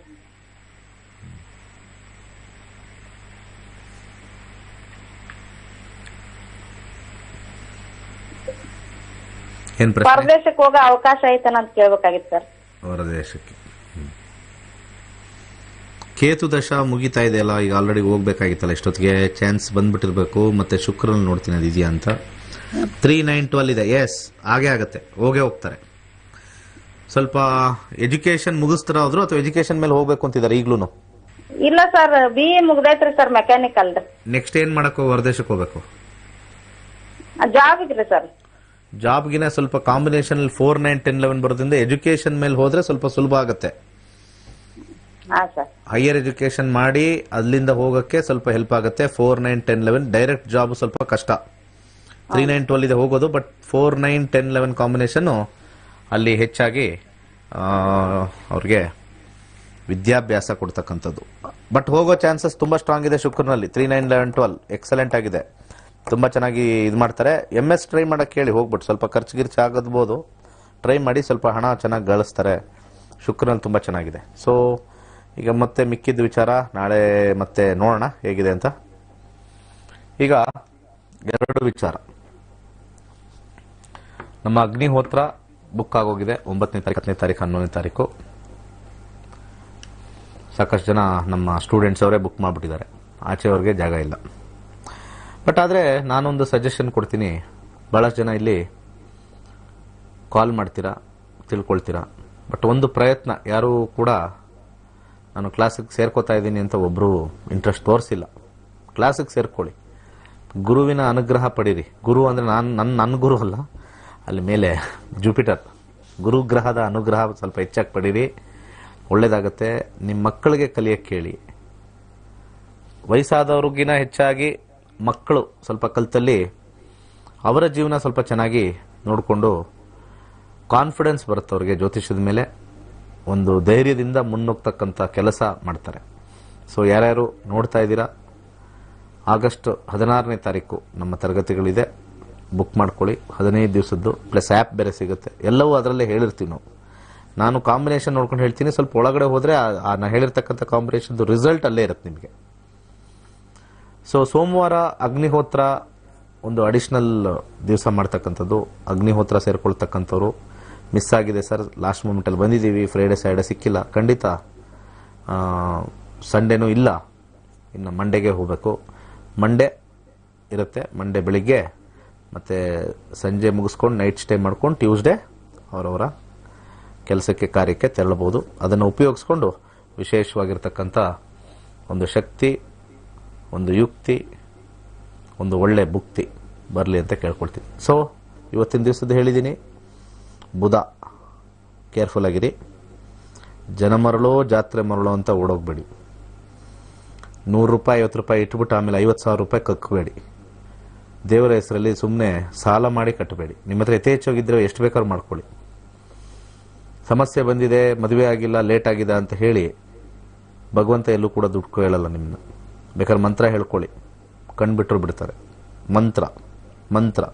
ಏನ್ ಪ್ರಶ್ನೆ? ಪರದೇಶಕ್ಕೆ ಹೋಗೋ ಅವಕಾಶ ಐತನಂತ ಕೇಳ್ಬೇಕಾಗಿತ್ತು ಸರ್. ಹೊರದೇಶಕ್ಕೆ. ಕೇತು ದಶ ಮುಗಿತಾ ಇದೆಯಲ್ಲ, ಈಗ ಆಲ್ರೆಡಿ ಹೋಗ್ಬೇಕಾಗಿತ್ತಲ್ಲ, ಇಷ್ಟೊತ್ತಿಗೆ ಚಾನ್ಸ್ ಬಂದ್ಬಿಟ್ಟಿರ್ಬೇಕು. ಮತ್ತೆ ಶುಕ್ರನಲ್ಲಿ ನೋಡ್ತೀನಿ ಅದು ಇದೆಯಾ ಅಂತ. 3, 9, 12 ಇದೆ. ಎಸ್, ಹಾಗೇ ಆಗುತ್ತೆ, ಹೋಗೇ ಹೋಗ್ತಾರೆ. ಸ್ವಲ್ಪ ಎಜುಕೇಶನ್ ಮುಗಿಸ್ತಾರ ಹೋದ್ರು, ಅಥವಾ ಎಜುಕೇಶನ್ ಮೇಲೆ ಹೋಗ್ಬೇಕು ಅಂತಿದ್ದಾರೆ ಈಗ್ಲೂ? ಇಲ್ಲ ಸರ್, BE ಮುಗ್ದೈತ್ರಿ ಸರ್, ಮೆಕ್ಯಾನಿಕಲ್. ನೆಕ್ಸ್ಟ್ ಏನ್ ಮಾಡಕ್ಕೋ ಹೊರದೇಶಕ್ಕೆ ಹೋಗ್ಬೇಕು? ಜಾಬ್ ಇದ್ರಿ ಸರ್. ಜಾಬ್ಗಿನ ಸ್ವಲ್ಪ ಕಾಂಬಿನೇಷನ್ 4, 9, 10, 11 ಬರೋದ್ರಿಂದ ಎಜುಕೇಶನ್ ಮೇಲೆ ಹೋದ್ರೆ ಸ್ವಲ್ಪ ಸುಲಭ ಆಗುತ್ತೆ. ಹಾ ಸರ್. ಹೈಯರ್ ಎಜುಕೇಶನ್ ಮಾಡಿ ಅಲ್ಲಿಂದ ಹೋಗಕ್ಕೆ ಸ್ವಲ್ಪ ಹೆಲ್ಪ್ ಆಗುತ್ತೆ. 4, 9, 10, 11 ಡೈರೆಕ್ಟ್ ಜಾಬ್ ಸ್ವಲ್ಪ ಕಷ್ಟ. 3, 9, 12 ಇದೆ ಹೋಗೋದು, ಬಟ್ 4, 9, 10, 11 ಕಾಂಬಿನೇಷನ್ ಅಲ್ಲಿ ಹೆಚ್ಚಾಗಿ ಅವ್ರಿಗೆ ವಿದ್ಯಾಭ್ಯಾಸ ಕೊಡ್ತಕ್ಕಂಥದ್ದು. ಬಟ್ ಹೋಗೋ ಚಾನ್ಸಸ್ ತುಂಬಾ ಸ್ಟ್ರಾಂಗ್ ಇದೆ ಶುಕ್ರನಲ್ಲಿ. 3, 9, 11, 12 ಎಕ್ಸಲೆಂಟ್ ಆಗಿದೆ, ತುಂಬಾ ಚೆನ್ನಾಗಿ ಇದು ಮಾಡ್ತಾರೆ. MS ಟ್ರೈ ಮಾಡಕ್ಕೆ ಹೇಳಿ, ಹೋಗ್ಬಿಟ್ಟು ಸ್ವಲ್ಪ ಖರ್ಚು ಆಗಬಹುದು, ಟ್ರೈ ಮಾಡಿ, ಸ್ವಲ್ಪ ಹಣ ಚೆನ್ನಾಗಿ ಗಳಿಸ್ತಾರೆ. ಶುಕ್ರನಲ್ಲಿ ತುಂಬಾ ಚೆನ್ನಾಗಿದೆ. ಸೊ ಈಗ ಮತ್ತೆ ಮಿಕ್ಕಿದ ವಿಚಾರ ನಾಳೆ ಮತ್ತೆ ನೋಡೋಣ ಹೇಗಿದೆ ಅಂತ. ಈಗ 2 ವಿಚಾರ. ನಮ್ಮ ಅಗ್ನಿಹೋತ್ರ ಬುಕ್ ಆಗೋಗಿದೆ 9ನೇ ತಾರೀಕು, 10ನೇ ತಾರೀಕು, 11ನೇ ತಾರೀಕು. ಸಾಕಷ್ಟು ಜನ ನಮ್ಮ ಸ್ಟೂಡೆಂಟ್ಸ್ ಅವರೇ ಬುಕ್ ಮಾಡಿಬಿಟ್ಟಿದ್ದಾರೆ, ಆಚೆಯವ್ರಿಗೆ ಜಾಗ ಇಲ್ಲ. ಬಟ್ ಆದರೆ ನಾನೊಂದು ಸಜೆಷನ್ ಕೊಡ್ತೀನಿ. ಭಾಳಷ್ಟು ಜನ ಇಲ್ಲಿ ಕಾಲ್ ಮಾಡ್ತೀರಾ, ತಿಳ್ಕೊಳ್ತೀರಾ, ಬಟ್ ಒಂದು ಪ್ರಯತ್ನ ಯಾರೂ ಕೂಡ ನಾನು ಕ್ಲಾಸಿಗೆ ಸೇರ್ಕೋತಾ ಇದ್ದೀನಿ ಅಂತ ಒಬ್ಬರು ಇಂಟ್ರೆಸ್ಟ್ ತೋರಿಸಿಲ್ಲ. ಕ್ಲಾಸಿಗೆ ಸೇರ್ಕೊಳ್ಳಿ, ಗುರುವಿನ ಅನುಗ್ರಹ ಪಡೀರಿ. ಗುರು ಅಂದರೆ ನನ್ನ ಗುರು ಅಲ್ಲ, ಅಲ್ಲಿ ಮೇಲೆ ಜುಪಿಟರ್ ಗುರುಗ್ರಹದ ಅನುಗ್ರಹ ಸ್ವಲ್ಪ ಹೆಚ್ಚಾಗಿ ಪಡೀರಿ, ಒಳ್ಳೇದಾಗತ್ತೆ. ನಿಮ್ಮ ಮಕ್ಕಳಿಗೆ ಕಲಿಯಕ್ಕೆ ಕೇಳಿ. ವಯಸ್ಸಾದವ್ರಿಗಿನ ಹೆಚ್ಚಾಗಿ ಮಕ್ಕಳು ಸ್ವಲ್ಪ ಕಲ್ತಲ್ಲಿ ಅವರ ಜೀವನ ಸ್ವಲ್ಪ ಚೆನ್ನಾಗಿ ನೋಡಿಕೊಂಡು ಕಾನ್ಫಿಡೆನ್ಸ್ ಬರುತ್ತೆ ಅವ್ರಿಗೆ, ಜ್ಯೋತಿಷ್ಯದ ಮೇಲೆ ಒಂದು ಧೈರ್ಯದಿಂದ ಮುನ್ನುಗ್ತಕ್ಕಂಥ ಕೆಲಸ ಮಾಡ್ತಾರೆ. ಸೊ ಯಾರ್ಯಾರು ನೋಡ್ತಾ ಇದ್ದೀರಾ, ಆಗಸ್ಟ್ 16ನೇ ತಾರೀಕು ನಮ್ಮ ತರಗತಿಗಳಿದೆ, ಬುಕ್ ಮಾಡ್ಕೊಳ್ಳಿ. 15 ದಿವಸದ್ದು ಪ್ಲಸ್ ಆ್ಯಪ್ ಬೇರೆ ಸಿಗುತ್ತೆ, ಎಲ್ಲವೂ ಅದರಲ್ಲೇ ಹೇಳಿರ್ತೀವಿ ನಾವು. ನಾನು ಕಾಂಬಿನೇಷನ್ ನೋಡ್ಕೊಂಡು ಹೇಳ್ತೀನಿ, ಸ್ವಲ್ಪ ಒಳಗಡೆ ಹೋದರೆ ನಾನು ಹೇಳಿರ್ತಕ್ಕಂಥ ಕಾಂಬಿನೇಷನ್ದು ರಿಸಲ್ಟ್ ಅಲ್ಲೇ ಇರುತ್ತೆ ನಿಮಗೆ. ಸೊ ಸೋಮವಾರ ಅಗ್ನಿಹೋತ್ರ ಒಂದು ಅಡಿಷನಲ್ ದಿವಸ ಮಾಡ್ತಕ್ಕಂಥದ್ದು. ಅಗ್ನಿಹೋತ್ರ ಸೇರ್ಕೊಳ್ತಕ್ಕಂಥವ್ರು ಮಿಸ್ ಆಗಿದೆ ಸರ್, ಲಾಸ್ಟ್ ಮೂಮೆಂಟಲ್ಲಿ ಬಂದಿದ್ದೀವಿ, ಫ್ರೈಡೆ ಸ್ಯಾಟರ್ಡೆ ಸಿಕ್ಕಿಲ್ಲ, ಖಂಡಿತ ಸಂಡೇನೂ ಇಲ್ಲ, ಇನ್ನು ಮಂಡೇಗೆ ಹೋಗಬೇಕು. ಮಂಡೇ ಇರುತ್ತೆ, ಮಂಡೇ ಬೆಳಿಗ್ಗೆ ಮತ್ತು ಸಂಜೆ ಮುಗಿಸ್ಕೊಂಡು ನೈಟ್ ಸ್ಟೇ ಮಾಡ್ಕೊಂಡು ಟ್ಯೂಸ್ಡೇ ಅವರವರ ಕೆಲಸಕ್ಕೆ ಕಾರ್ಯಕ್ಕೆ ತೆರಳಬಹುದು. ಅದನ್ನು ಉಪಯೋಗಿಸ್ಕೊಂಡು ವಿಶೇಷವಾಗಿರ್ತಕ್ಕಂಥ ಒಂದು ಶಕ್ತಿ, ಒಂದು ಯುಕ್ತಿ, ಒಂದು ಒಳ್ಳೆ ಭುಕ್ತಿ ಬರಲಿ ಅಂತ ಕೇಳ್ಕೊಳ್ತೀನಿ. ಸೊ ಇವತ್ತಿನ ದಿವಸದ ಹೇಳಿದ್ದೀನಿ, ಬುಧ ಕೇರ್ಫುಲ್ ಆಗಿರಿ. ಜನ ಮರಳೋ ಜಾತ್ರೆ ಮರಳೋ ಅಂತ ಓಡೋಗ್ಬೇಡಿ. 100 ರೂಪಾಯಿ 50 ರೂಪಾಯಿ ಇಟ್ಬಿಟ್ಟು ಆಮೇಲೆ 50,000 ರೂಪಾಯಿ ಕಕ್ಕಬೇಡಿ. ದೇವರ ಹೆಸರಲ್ಲಿ ಸುಮ್ಮನೆ ಸಾಲ ಮಾಡಿ ಕಟ್ಟಬೇಡಿ. ನಿಮ್ಮ ಹತ್ರ ಯಥೇಚ್ಛವಾಗಿದ್ದರೆ ಎಷ್ಟು ಬೇಕಾದ್ರೂ ಮಾಡ್ಕೊಳ್ಳಿ. ಸಮಸ್ಯೆ ಬಂದಿದೆ, ಮದುವೆ ಆಗಿಲ್ಲ, ಲೇಟ್ ಆಗಿದೆ ಅಂತ ಹೇಳಿ ಭಗವಂತ ಎಲ್ಲೂ ಕೂಡ ದುಡ್ಡು ಕೇಳಲ್ಲ ನಿಮ್ಮನ್ನ. ಬೇಕಾದ್ರೆ ಮಂತ್ರ ಹೇಳ್ಕೊಳ್ಳಿ, ಕಣ್ಬಿಟ್ರು ಬಿಡ್ತಾರೆ. ಮಂತ್ರ ಮಂತ್ರ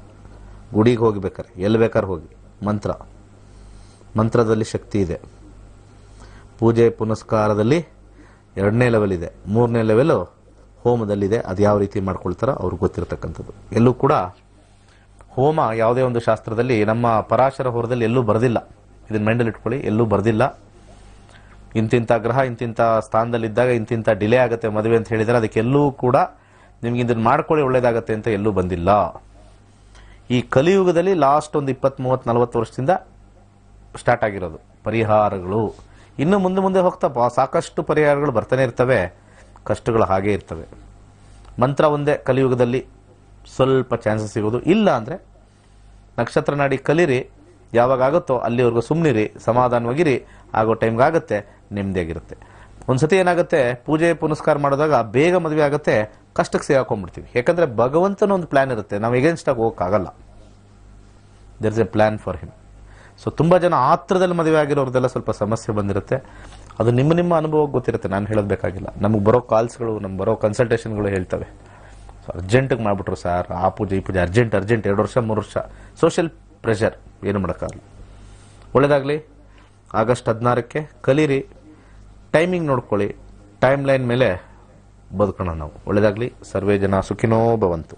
ಗುಡಿಗೆ ಹೋಗಿ ಬೇಕಾರೆ, ಎಲ್ಲಿ ಬೇಕಾದ್ರೆ ಹೋಗಿ, ಮಂತ್ರದಲ್ಲಿ ಶಕ್ತಿ ಇದೆ. ಪೂಜೆ ಪುನಸ್ಕಾರದಲ್ಲಿ 2ನೇ ಲೆವೆಲ್ ಇದೆ, 3ನೇ ಲೆವೆಲು ಹೋಮದಲ್ಲಿದೆ. ಅದು ಯಾವ ರೀತಿ ಮಾಡ್ಕೊಳ್ತಾರೋ ಅವ್ರಿಗೆ ಗೊತ್ತಿರತಕ್ಕಂಥದ್ದು. ಎಲ್ಲೂ ಕೂಡ ಹೋಮ ಯಾವುದೇ ಒಂದು ಶಾಸ್ತ್ರದಲ್ಲಿ, ನಮ್ಮ ಪರಾಶರ ಹೋರದಲ್ಲಿ ಎಲ್ಲೂ ಬರೆದಿಲ್ಲ, ಇದನ್ನ ಮೈಂಡಲ್ಲಿ ಇಟ್ಕೊಳ್ಳಿ, ಎಲ್ಲೂ ಬರೆದಿಲ್ಲ ಇಂತಿಂಥ ಗ್ರಹ ಇಂತಿಂಥ ಸ್ಥಾನದಲ್ಲಿದ್ದಾಗ ಇಂತಿಂಥ ಡಿಲೇ ಆಗುತ್ತೆ ಮದುವೆ ಅಂತ ಹೇಳಿದರೆ ಅದಕ್ಕೆಲ್ಲೂ ಕೂಡ ನಿಮ್ಗೆ ಇದನ್ನ ಮಾಡ್ಕೊಳ್ಳಿ ಒಳ್ಳೇದಾಗತ್ತೆ ಅಂತ ಎಲ್ಲೂ ಬಂದಿಲ್ಲ. ಈ ಕಲಿಯುಗದಲ್ಲಿ ಲಾಸ್ಟ್ ಒಂದು 20, 30, 40 ವರ್ಷದಿಂದ ಸ್ಟಾರ್ಟ್ ಆಗಿರೋದು ಪರಿಹಾರಗಳು. ಇನ್ನು ಮುಂದೆ ಮುಂದೆ ಹೋಗ್ತಾ ಸಾಕಷ್ಟು ಪರಿಹಾರಗಳು ಬರ್ತಾನೆ ಇರ್ತವೆ, ಕಷ್ಟಗಳು ಹಾಗೇ ಇರ್ತವೆ. ಮಂತ್ರ ಒಂದೇ ಕಲಿಯುಗದಲ್ಲಿ ಸ್ವಲ್ಪ ಚಾನ್ಸಸ್ ಸಿಗೋದು. ಇಲ್ಲ ಅಂದರೆ ನಕ್ಷತ್ರ ನಾಡಿ ಕಲೀರಿ, ಯಾವಾಗ ಆಗುತ್ತೋ ಅಲ್ಲಿವರೆಗೂ ಸುಮ್ಮನಿರಿ, ಸಮಾಧಾನವಾಗಿರಿ, ಆಗೋ ಟೈಮ್ಗಾಗುತ್ತೆ, ನೆಮ್ಮದಿಯಾಗಿರುತ್ತೆ. ಒಂದ್ಸತಿ ಏನಾಗುತ್ತೆ, ಪೂಜೆ ಪುನಸ್ಕಾರ ಮಾಡಿದಾಗ ಬೇಗ ಮದುವೆ ಆಗುತ್ತೆ, ಕಷ್ಟಕ್ಕೆ ಸಿಗಾಕೊಂಡ್ಬಿಡ್ತೀವಿ. ಯಾಕಂದರೆ ಭಗವಂತನ ಒಂದು ಪ್ಲ್ಯಾನ್ ಇರುತ್ತೆ, ನಾವು ಎಗೇನ್ಸ್ಟಾಗಿ ಹೋಗೋಕ್ಕಾಗಲ್ಲ. There is a plan for him. So ತುಂಬ ಜನ ಆತ್ರದಲ್ಲಿ ಮದುವೆ ಆಗಿರೋರ್ದೆಲ್ಲ ಸ್ವಲ್ಪ ಸಮಸ್ಯೆ ಬಂದಿರುತ್ತೆ. ಅದು ನಿಮ್ಮ ಅನುಭವಕ್ಕೆ ಗೊತ್ತಿರುತ್ತೆ, ನಾನು ಹೇಳೋದು ಬೇಕಾಗಿಲ್ಲ. ನಮಗೆ ಬರೋ ಕಾಲ್ಸ್ಗಳು, ನಮ್ಗೆ ಬರೋ ಕನ್ಸಲ್ಟೇಷನ್ಗಳು ಹೇಳ್ತವೆ, ಸೊ ಅರ್ಜೆಂಟಿಗೆ ಮಾಡಿಬಿಟ್ರು ಸರ್, ಆ ಪೂಜೆ ಈ ಪೂಜೆ ಅರ್ಜೆಂಟ್ 2 ವರ್ಷ 3 ವರ್ಷ. ಸೋಷಿಯಲ್ ಪ್ರೆಷರ್, ಏನು ಮಾಡೋಕ್ಕಾಗಲ್ಲ. ಒಳ್ಳೆಯದಾಗಲಿ. ಆಗಸ್ಟ್ 16ಕ್ಕೆ ಕಲೀರಿ, ಟೈಮಿಂಗ್ ನೋಡ್ಕೊಳ್ಳಿ, ಟೈಮ್ ಲೈನ್ ಮೇಲೆ ಬದುಕೋಣ ನಾವು. ಒಳ್ಳೆಯದಾಗಲಿ. ಸರ್ವೇ ಜನ ಸುಖಿನೋ ಭವಂತು.